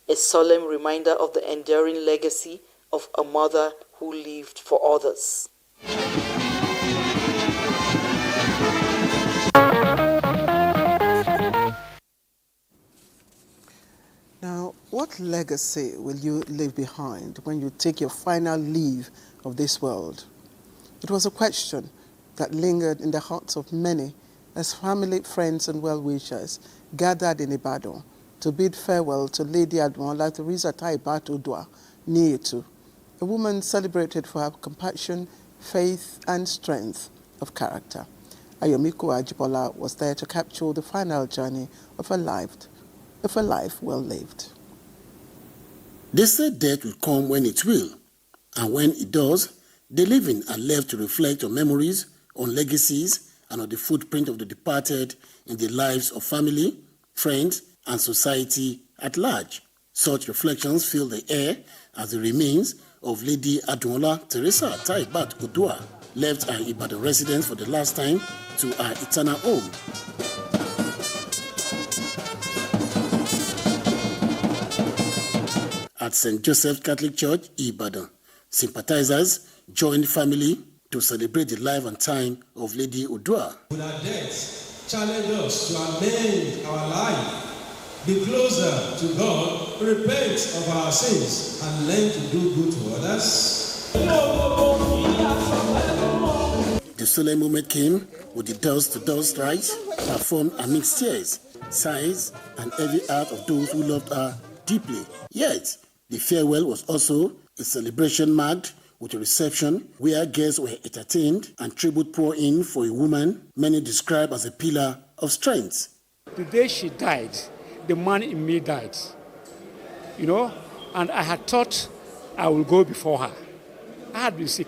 a solemn reminder of the enduring legacy of a mother who lived for others. Now, what legacy will you leave behind when you take your final leave of this world? It was a question that lingered in the hearts of many as family, friends, and well-wishers gathered in Ibadan to bid farewell to Lady Admiral Teresa Taibat Odua Nietu, a woman celebrated for her compassion, faith, and strength of character. Ayomiko Ajibola was there to capture the final journey of a life well lived. They said death will come when it will, and when it does, the living are left to reflect on memories, on legacies, and on the footprint of the departed in the lives of family, friends, and society at large. Such reflections fill the air as the remains of Lady Admiral Teresa Taibat Odua left her Ibadan residence for the last time to her eternal home. At St. Joseph's Catholic Church, Ibadan, sympathizers joined family to celebrate the life and time of Lady Odua. With our death, challenge us to amend our life, be closer to God, repent of our sins, and learn to do good to others. The solemn moment came with the dust-to-dust rites performed amidst tears, sighs, and heavy heart of those who loved her deeply. Yet, the farewell was also a celebration marked with a reception where guests were entertained and tribute poured in for a woman many describe as a pillar of strength. The day she died, the man in me died, and I had thought I would go before her. I had been sick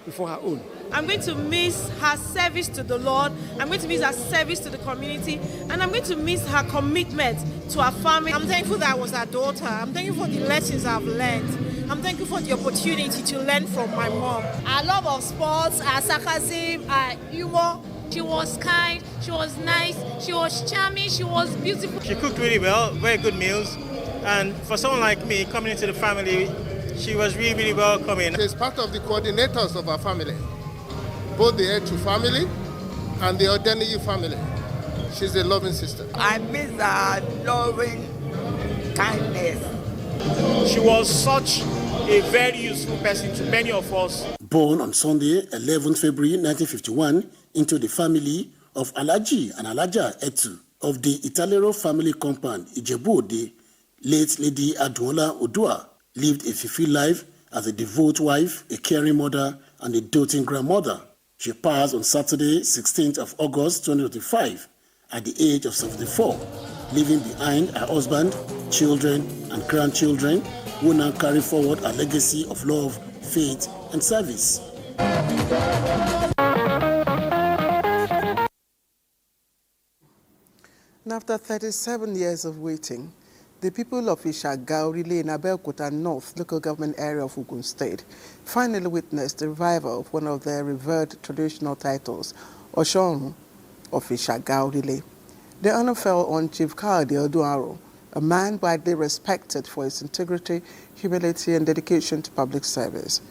before her own. I'm going to miss her service to the Lord. I'm going to miss her service to the community. And I'm going to miss her commitment to her family. I'm thankful that I was her daughter. I'm thankful for the lessons I've learned. I'm thankful for the opportunity to learn from my mom. Her love of sports, her sarcasm, her humor. She was kind, she was nice, she was charming, she was beautiful. She cooked really well, very good meals. And for someone like me, coming into the family, she was really, really welcoming. She's part of the coordinators of our family, both the Etu family and the Odeniyi family. She's a loving sister. I miss her loving kindness. She was such a very useful person to many of us. Born on Sunday, 11 February 1951, into the family of Alhaji and Alhaja Etu of the Italero family compound, Ijebu-Ode, late Lady Admiral Odua lived a fulfilled life as a devout wife, a caring mother, and a doting grandmother. She passed on Saturday, 16th of August 2025, at the age of 74, leaving behind her husband, children, and grandchildren, who now carry forward a legacy of love, faith, and service. And after 37 years of waiting, the people of Ishagaorile in Abeokuta North local government area of Ogun State finally witnessed the revival of one of their revered traditional titles, Oshun of Ishagaorile. The honor fell on Chief Kayode Oduaro, a man widely respected for his integrity, humility, and dedication to public service.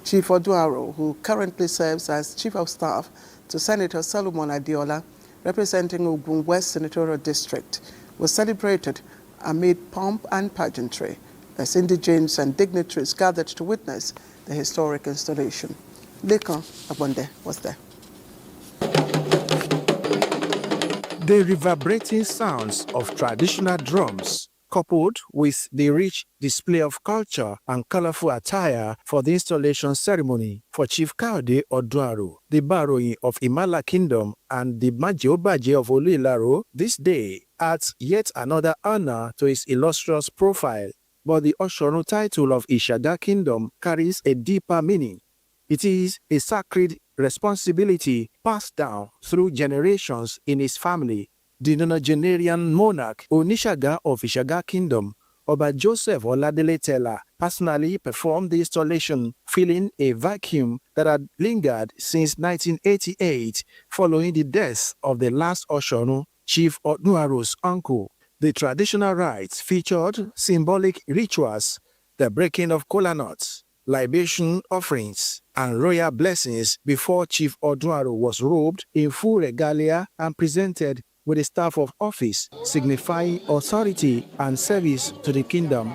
Chief Oduaro, who currently serves as Chief of Staff to Senator Solomon Adiola, representing Ogun West Senatorial District, was celebrated amid pomp and pageantry as indigenes and dignitaries gathered to witness the historic installation. Lekan Abonde was there. The reverberating sounds of traditional drums, coupled with the rich display of culture and colorful attire for the installation ceremony for Chief Kayode Oduaro, the Baroyin of Imala Kingdom and the Majiobaje of Oluilaro, this day adds yet another honor to his illustrious profile. but the Oshonu title of Ishaga Kingdom carries a deeper meaning. It is a sacred responsibility passed down through generations in his family. The nonagenarian monarch Onishaga of Ishaga Kingdom, Oba Joseph Oladele Tella, personally performed the installation, filling a vacuum that had lingered since 1988 following the death of the last Oshonu, Chief Oduaro's uncle. The traditional rites featured symbolic rituals, the breaking of kola nuts, libation offerings, and royal blessings before Chief Oduaro was robed in full regalia and presented with a staff of office, signifying authority and service to the kingdom.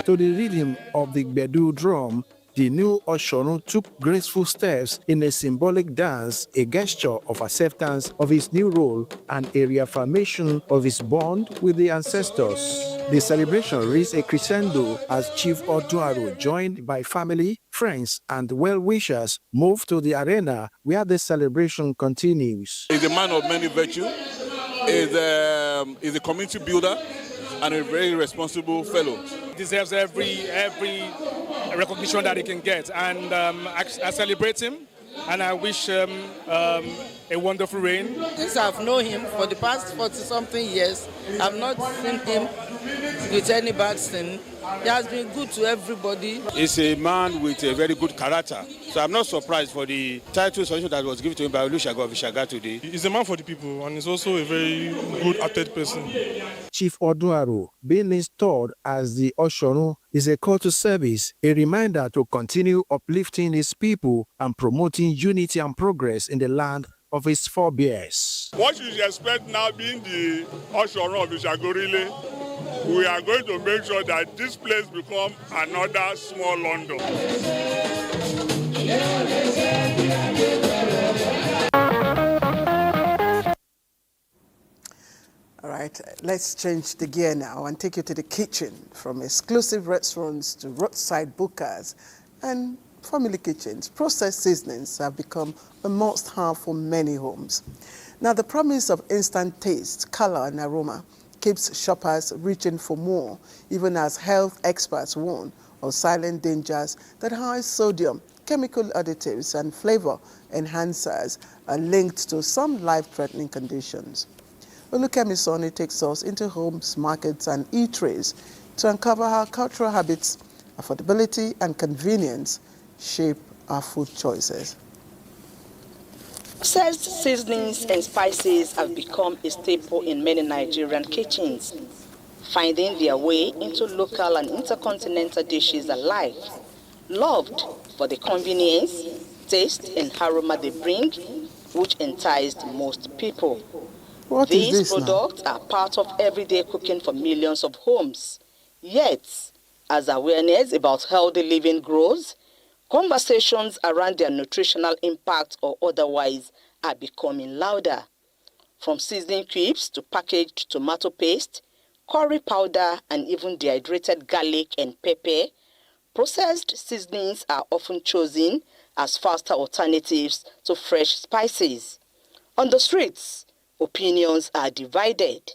To the rhythm of the Bedu drum, the new Oshonu took graceful steps in a symbolic dance, a gesture of acceptance of his new role and a reaffirmation of his bond with the ancestors. The celebration reached a crescendo as Chief Oduaro, joined by family, friends, and well-wishers, moved to the arena where the celebration continues. He's a man of many virtues, is a community builder, and a very responsible fellow. He deserves every recognition that he can get, and I celebrate him, and I wish him a wonderful reign. Since I've known him for the past 40-something years, I've not seen him with any bad thing. He has been good to everybody. He's a man with a very good character, so I'm not surprised for the title that was given to him by Olusegun of Ishaga today. He's a man for the people, and he's also a very good-hearted person. Chief Oduaro, being installed as the Oshonu, is a call to service, a reminder to continue uplifting his people and promoting unity and progress in the land of his forebears. What you should expect now, being the Oshonu of Ishagorile, we are going to make sure that this place becomes another small London. All right, let's change the gear now and take you to the kitchen. From exclusive restaurants to roadside bookers and family kitchens, processed seasonings have become a must-have for many homes. Now, the promise of instant taste, color, and aroma keeps shoppers reaching for more, even as health experts warn of silent dangers that high sodium, chemical additives, and flavor enhancers are linked to some life-threatening conditions. Olukemi Soni takes us into homes, markets, and eateries to uncover how cultural habits, affordability, and convenience shape our food choices. Processed seasonings and spices have become a staple in many Nigerian kitchens, finding their way into local and intercontinental dishes alike, loved for the convenience, taste, and aroma they bring, which enticed most people. These products are part of everyday cooking for millions of homes. Yet, as awareness about healthy living grows, conversations around their nutritional impact or otherwise are becoming louder. From seasoning cubes to packaged tomato paste, curry powder, and even dehydrated garlic and pepper, processed seasonings are often chosen as faster alternatives to fresh spices. On the streets, opinions are divided.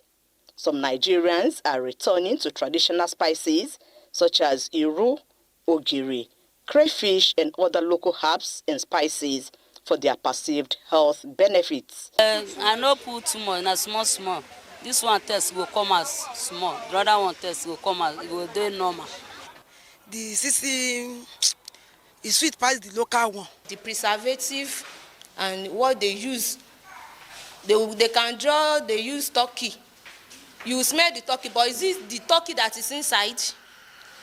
Some Nigerians are returning to traditional spices such as iru, ogiri, crayfish, and other local herbs and spices for their perceived health benefits. I no put too much, na small. This one test will come as small. The other one test will come as, it will do normal. The system is sweet past the local one. The preservative and what they use, they can draw, they use turkey. You smell the turkey, but is it the turkey that is inside?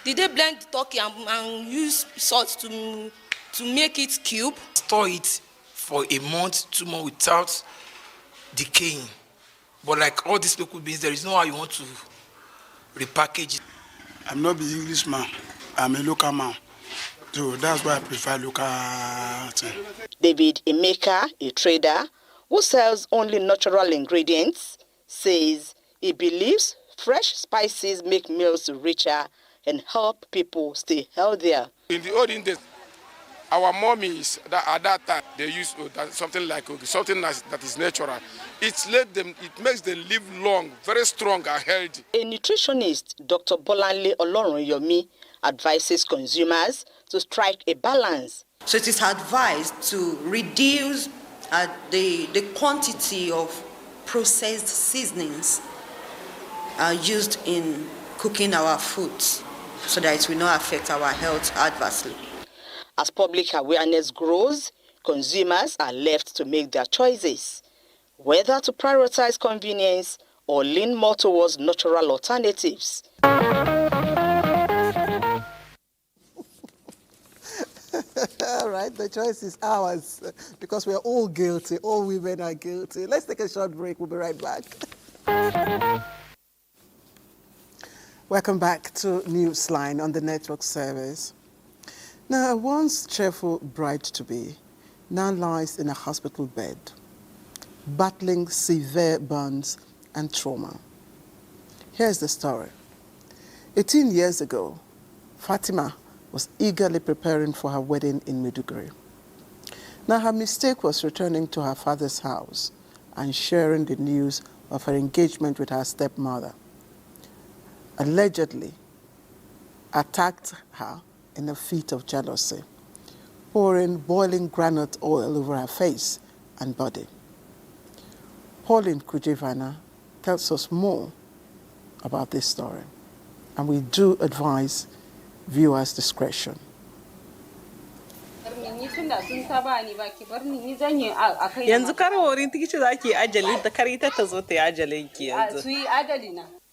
Did they blend the turkey and use salt to make it cube? Store it for a month, 2 months without decaying. But like all these local beans, there is no how you want to repackage it. I'm not the Englishman. I'm a local man. So that's why I prefer local thing. David Emeka, a trader who sells only natural ingredients, says he believes fresh spices make meals richer and help people stay healthier. In the olden days, Our mummies, at that time, they use something like something that is natural. It makes them live long, very strong and healthy. A nutritionist, Dr. Bolanle Olorunyomi, advises consumers to strike a balance. So it is advised to reduce the quantity of processed seasonings used in cooking our foods so that it will not affect our health adversely. As public awareness grows, consumers are left to make their choices, whether to prioritize convenience or lean more towards natural alternatives. All right, the choice is ours because we are all guilty. All women are guilty. Let's take a short break. We'll be right back. Welcome back to Newsline on the network service. Now, a once cheerful bride-to-be now lies in a hospital bed, battling severe burns and trauma. Here's the story. 18 years ago, Fatima was eagerly preparing for her wedding in Maiduguri. Now, her mistake was returning to her father's house and sharing the news of her engagement with her stepmother. Allegedly attacked her in a fit of jealousy, pouring boiling granite oil over her face and body. Pauline Kujivana tells us more about this story, and we do advise viewers' discretion.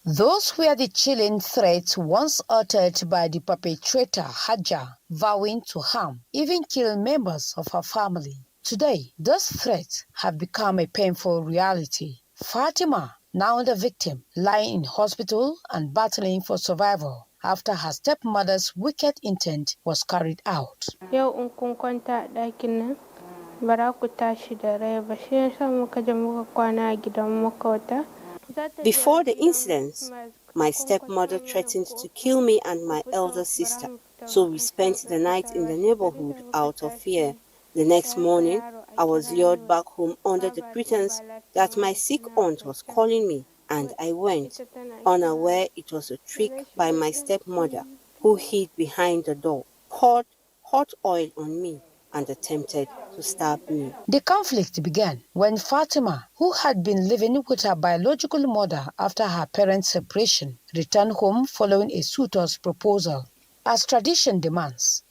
Those were the chilling threats once uttered by the perpetrator Hajja, vowing to harm, even kill members of her family. Today, those threats have become a painful reality. Fatima, now the victim, lying in hospital and battling for survival after her stepmother's wicked intent was carried out. Before the incident, my stepmother threatened to kill me and my elder sister, so we spent the night in the neighborhood out of fear. The next morning, I was lured back home under the pretense that my sick aunt was calling me, and I went, unaware it was a trick by my stepmother, who hid behind the door, poured hot oil on me, and attempted to stab me. The conflict began when Fatima, who had been living with her biological mother after her parents' separation, returned home following a suitor's proposal. As tradition demands,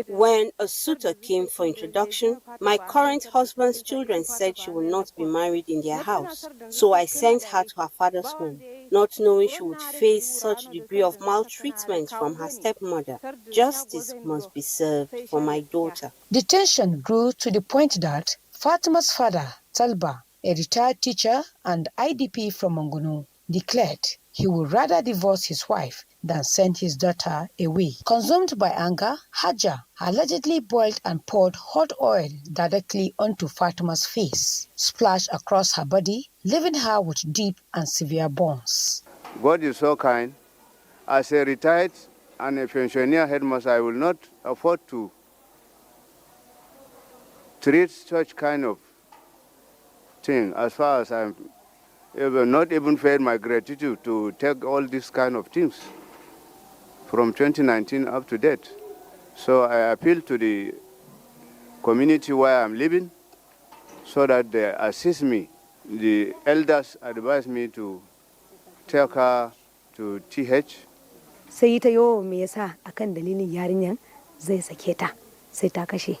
when a suitor came for introduction, my current husband's children said she will not be married in their house. So I sent her to her father's home, not knowing she would face such a degree of maltreatment from her stepmother. Justice must be served for my daughter. The tension grew to the point that Fatima's father, Talba, a retired teacher and IDP from Mongunu, declared he would rather divorce his wife than send his daughter away. Consumed by anger, Hajja allegedly boiled and poured hot oil directly onto Fatima's face, splashed across her body, leaving her with deep and severe burns. God is so kind. As a retired and a pensioner headmaster, I will not afford to treat such kind of thing as far as I'm not even paid my gratitude to take all these kind of things from 2019 up to date. So I appeal to the community where I'm living so that they assist me. The elders advise me to take her to TH. Sai ta yo me yasa akan dalilin yarinyan zai sake ta sai ta kashe.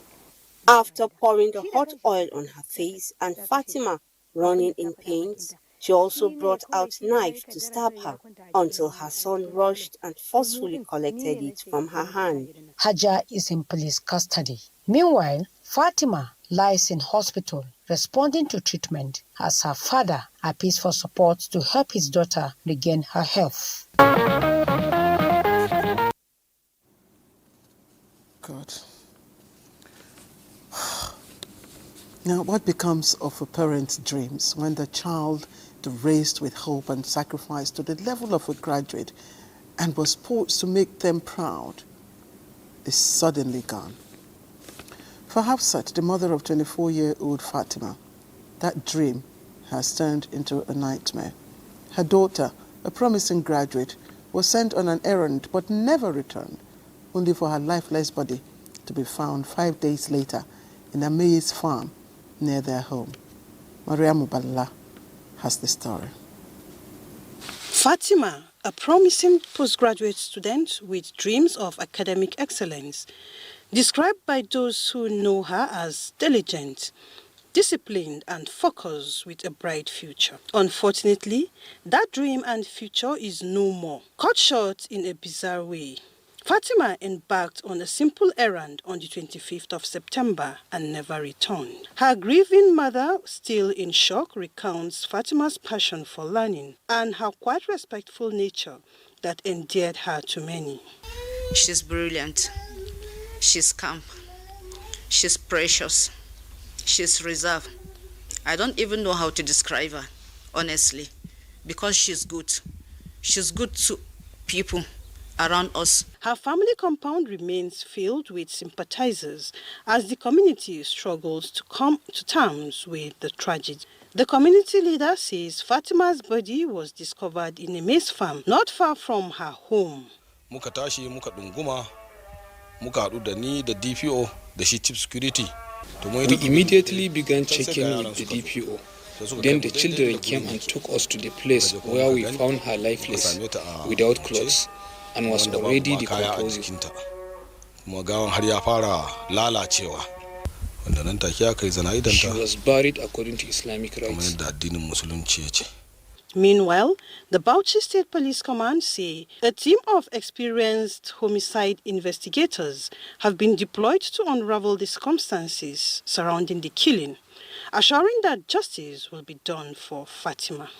After pouring the hot oil on her face and Fatima running in pains, she also brought out a knife to stab her until her son rushed and forcefully collected it from her hand. Hajja is in police custody. Meanwhile, Fatima lies in hospital responding to treatment as her father appeals for support to help his daughter regain her health. God. Now, what becomes of a parent's dreams when the child, raised with hope and sacrifice to the level of a graduate, and was supposed to make them proud is suddenly gone. For Hafsat, the mother of 24-year-old Fatima, that dream has turned into a nightmare. Her daughter, a promising graduate, was sent on an errand but never returned, only for her lifeless body to be found 5 days later in a maize farm near their home. Maria Muballa has the story. Fatima, a promising postgraduate student with dreams of academic excellence, described by those who know her as diligent, disciplined and focused with a bright future. Unfortunately, that dream and future is no more. Cut short in a bizarre way. Fatima embarked on a simple errand on the 25th of September and never returned. Her grieving mother, still in shock, recounts Fatima's passion for learning and her quite respectful nature that endeared her to many. She's brilliant. She's calm. She's precious. She's reserved. I don't even know how to describe her, honestly, because she's good. She's good to people around us. Her family compound remains filled with sympathizers as the community struggles to come to terms with the tragedy. The community leader says Fatima's body was discovered in a maize farm not far from her home. Muka tashi muka dunguma muka haɗu da ni da DPO da shi chief security. We immediately began checking with the DPO. Then the children came and took us to the place where we found her lifeless, without clothes, and was already decomposing. She was buried according to Islamic rites. Meanwhile, the Bauchi State Police Command say a team of experienced homicide investigators have been deployed to unravel the circumstances surrounding the killing, assuring that justice will be done for Fatima.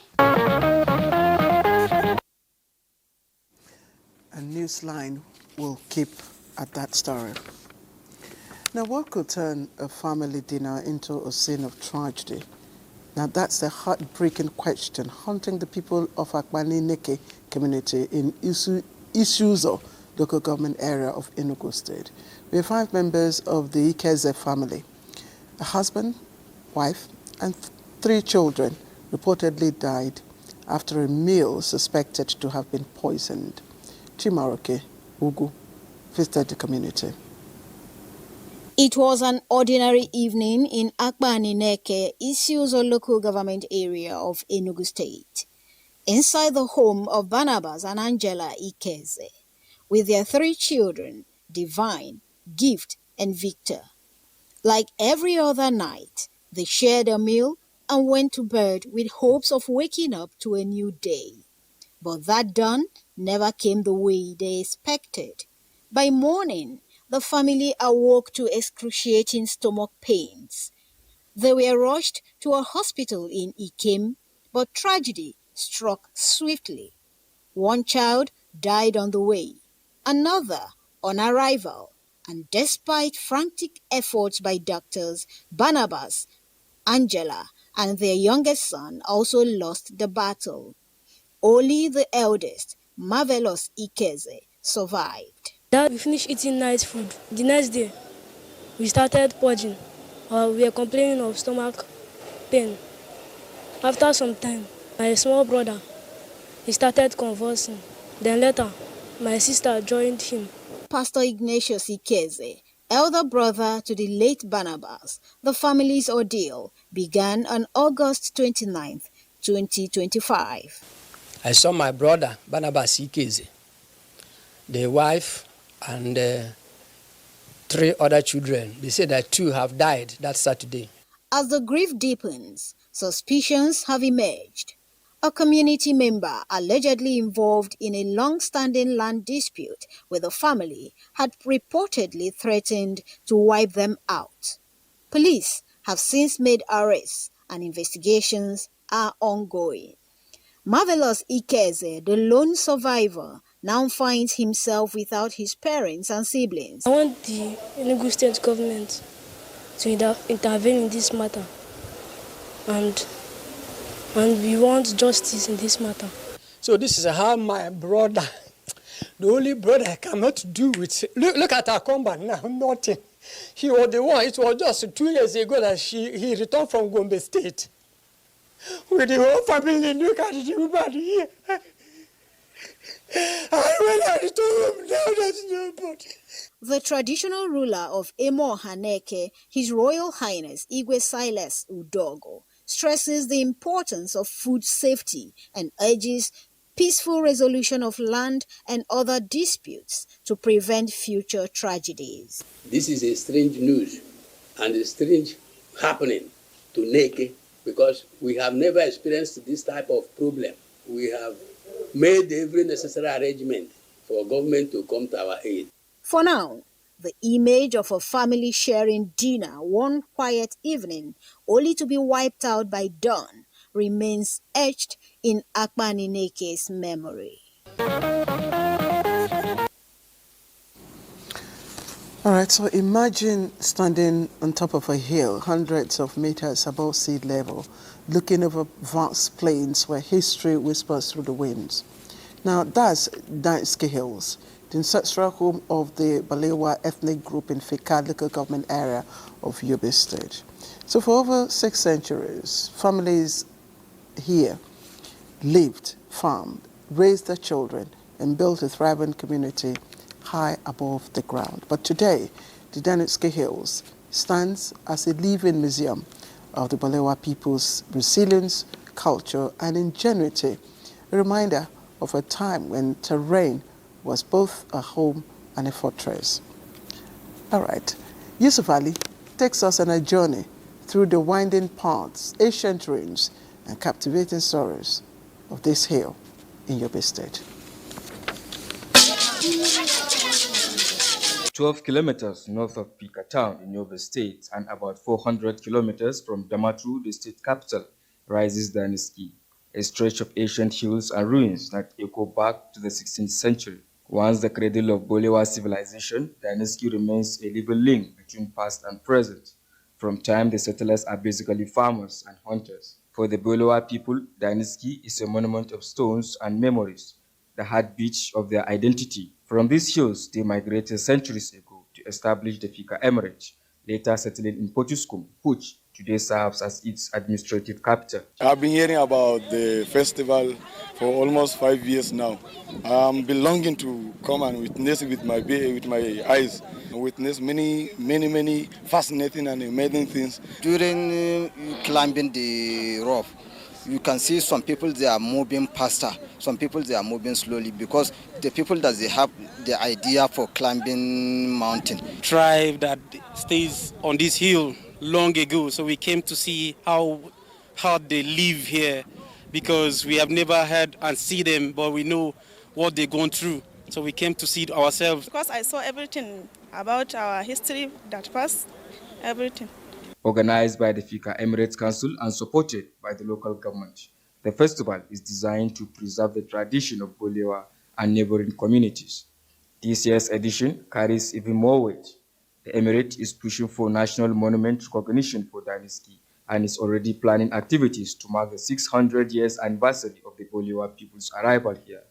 And Newsline will keep at that story. Now, what could turn a family dinner into a scene of tragedy? Now, that's the heartbreaking question haunting the people of Akbani Neke community in Isuzo local government area of Enugu State. We have 5 members of the Ikeze family. A husband, wife, and 3 children reportedly died after a meal suspected to have been poisoned. Chimaroke Ugu visited the community. It was an ordinary evening in Akbanineke, Isuzo local government area of Enugu State, inside the home of Barnabas and Angela Ikeze, with their 3 children, Divine, Gift, and Victor. Like every other night, they shared a meal and went to bed with hopes of waking up to a new day. But that dawn never came the way they expected. By morning, the family awoke to excruciating stomach pains. They were rushed to a hospital in Ikem, but tragedy struck swiftly. 1 child died on the way, another on arrival, and despite frantic efforts by doctors, Barnabas, Angela, and their youngest son also lost the battle. Only the eldest, Marvelous Ikeze, survived. We finished eating night food. The next day, we started purging. We were complaining of stomach pain. After some time, my small brother, he started convulsing. Then later, my sister joined him. Pastor Ignatius Ikeze, elder brother to the late Barnabas, the family's ordeal began on August 29th, 2025. I saw my brother, Barnabas Ikeze, the wife, and 3 other children. They said that 2 have died that Saturday. As the grief deepens, suspicions have emerged. A community member allegedly involved in a long-standing land dispute with the family had reportedly threatened to wipe them out. Police have since made arrests and investigations are ongoing. Marvelous Ikeze, the lone survivor, now finds himself without his parents and siblings. I want the Enugu State government to intervene in this matter, and we want justice in this matter. So this is how my brother The only brother I cannot do with. Look at her combat now, nothing. He was the one, it was just 2 years ago that he returned from Gombe State. With the whole family, look at the woman here. And when I returned home, now there's nobody. The traditional ruler of Emo Haneke, His Royal Highness Igwe Silas Udogo, stresses the importance of food safety and urges peaceful resolution of land and other disputes to prevent future tragedies. This is a strange news and a strange happening to Neke because we have never experienced this type of problem. We have made every necessary arrangement for government to come to our aid. For now, the image of a family sharing dinner one quiet evening only to be wiped out by dawn remains etched in Akpani Neke's memory. All right, so imagine standing on top of a hill, hundreds of meters above sea level, looking over vast plains where history whispers through the winds. Now, that's Dainski Hills, the ancestral home of the Balewa ethnic group in Fika local government area of Yobe State. So for over 6 centuries, families here lived, farmed, raised their children, and built a thriving community high above the ground. But today, the Dainski Hills stands as a living museum of the Balewa people's resilience, culture, and ingenuity, a reminder of a time when terrain was both a home and a fortress. All right, Yusuf Ali takes us on a journey through the winding paths, ancient ruins, and captivating stories of this hill in Yobe State. 12 kilometers north of Pika town in Yobe State and about 400 kilometers from Damaturu, the state capital, rises Dainski, a stretch of ancient hills and ruins that echo back to the 16th century. Once the cradle of Balewa civilization, Dainski remains a living link between past and present. From time, the settlers are basically farmers and hunters. For the Balewa people, Dainski is a monument of stones and memories, the heartbeat of their identity. From these hills, they migrated centuries ago to establish the Fika Emirate, later settling in Potuskum, which today serves as its administrative capital. I've been hearing about the festival for almost 5 years now. I'm belonging to come and witness with my eyes, witness many fascinating and amazing things. During climbing the rope, you can see some people, they are moving faster, some people they are moving slowly because the people that they have the idea for climbing mountain. Tribe that stays on this hill long ago, so we came to see how they live here because we have never heard and see them, but we know what they're going through. So we came to see it ourselves. Because I saw everything about our history that past, everything. Organized by the Fika Emirates Council and supported by the local government, the festival is designed to preserve the tradition of Balewa and neighboring communities. This year's edition carries even more weight. The Emirate is pushing for national monument recognition for Dainski and is already planning activities to mark the 600 years anniversary of the Balewa people's arrival here.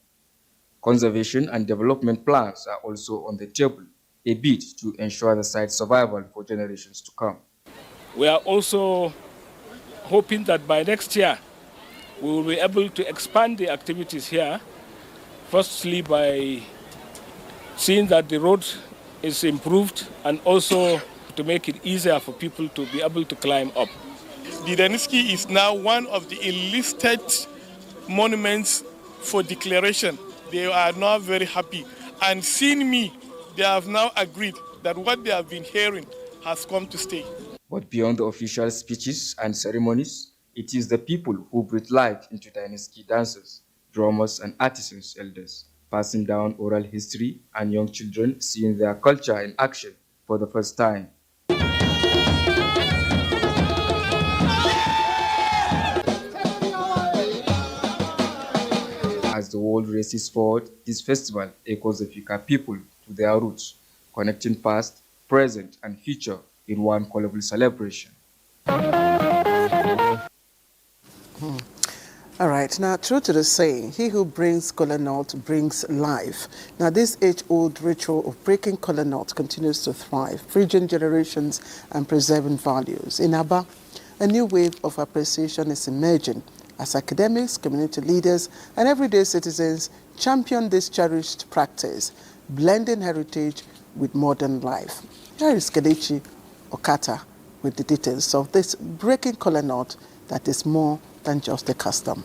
Conservation and development plans are also on the table, a bid to ensure the site's survival for generations to come. We are also hoping that by next year, we will be able to expand the activities here, firstly by seeing that the road is improved and also to make it easier for people to be able to climb up. The Dainski is now one of the enlisted monuments for declaration. They are now very happy. And seeing me, they have now agreed that what they have been hearing has come to stay. But beyond the official speeches and ceremonies, it is the people who breathe life into Dainski dancers, drummers and artisans elders, passing down oral history and young children seeing their culture in action for the first time. As the world races forward, this festival echoes the Fika people to their roots, connecting past, present and future in one colorful celebration. All All right, now true to the saying, he who brings kola nut brings life. Now this age-old ritual of breaking kola nut continues to thrive, bridging generations and preserving values. In Aba, a new wave of appreciation is emerging as academics, community leaders, and everyday citizens champion this cherished practice, blending heritage with modern life. Here is Kelechi Okata with the details of this breaking kola nut that is more than just a custom.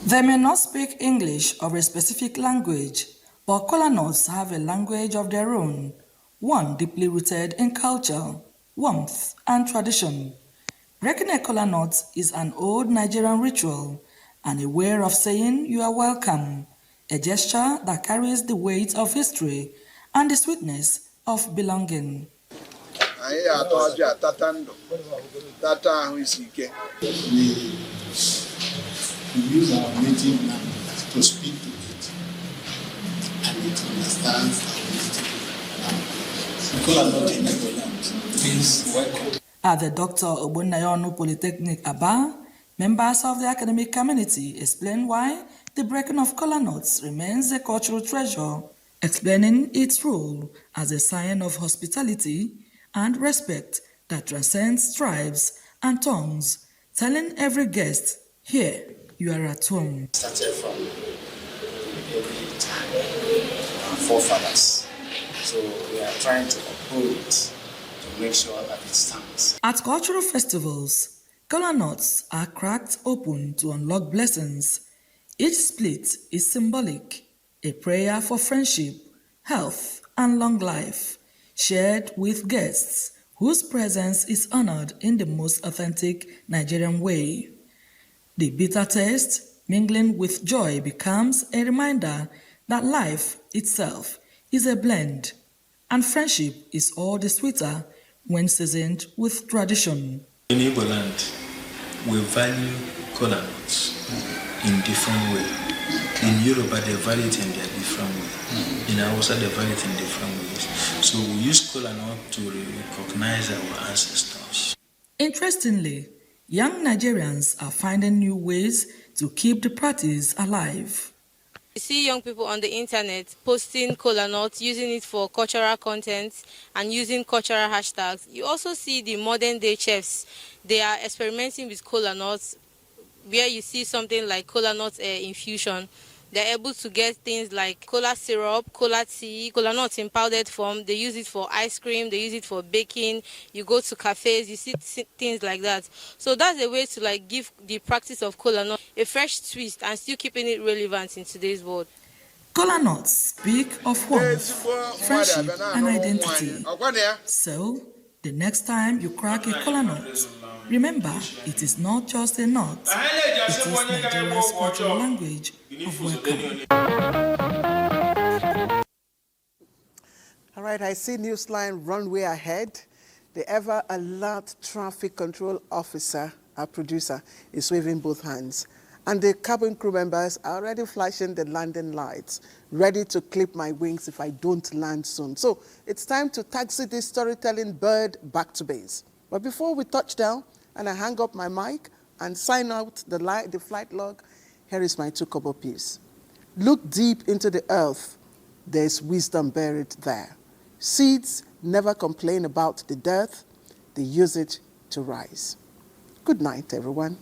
They may not speak English or a specific language, but kola nuts have a language of their own, one deeply rooted in culture, warmth, and tradition. Breaking a kola nut is an old Nigerian ritual and a way of saying you are welcome, a gesture that carries the weight of history and the sweetness of belonging. We use our native language to speak to it, and it understands our native language. Kola nut in Igbo means welcome. At the Dr. Ogbonnayonu Polytechnic Aba, members of the academic community explain why the breaking of kola nuts remains a cultural treasure, explaining its role as a sign of hospitality and respect that transcends tribes and tongues, telling every guest, here, you are at home. Started from every time, our forefathers. So we are trying to uphold it to make sure that it stands. At cultural festivals, kola nuts are cracked open to unlock blessings. Each split is symbolic, a prayer for friendship, health, and long life, shared with guests whose presence is honored in the most authentic Nigerian way. The bitter taste, mingling with joy, becomes a reminder that life itself is a blend, and friendship is all the sweeter when seasoned with tradition. In Igbo land, we value kola nuts in different ways. In Yoruba, they value it in their different way. In Hausa, they value it in different ways. So we use kola nut to recognize our ancestors. Interestingly, young Nigerians are finding new ways to keep the practice alive. You see young people on the internet posting kola nuts, using it for cultural content and using cultural hashtags. You also see the modern day chefs. They are experimenting with kola nuts, where you see something like kola nut infusion. They're able to get things like cola syrup, cola tea, kola nuts in powdered form. They use it for ice cream, they use it for baking. You go to cafes, you see things like that. So that's a way to like give the practice of kola nut a fresh twist and still keeping it relevant in today's world. Kola nuts speak of warmth, friendship, and identity. So, the next time you crack a kola nut, remember, it is not just a nut, it is Nigeria's cultural language of welcome. All right, I see Newsline runway ahead. The ever alert traffic control officer, our producer, is waving both hands. And the cabin crew members are already flashing the landing lights, ready to clip my wings if I don't land soon. So it's time to taxi this storytelling bird back to base. But before we touch down and I hang up my mic and sign out the flight log, here is my 2-kobo piece. Look deep into the earth. There's wisdom buried there. Seeds never complain about the dearth. They use it to rise. Good night, everyone.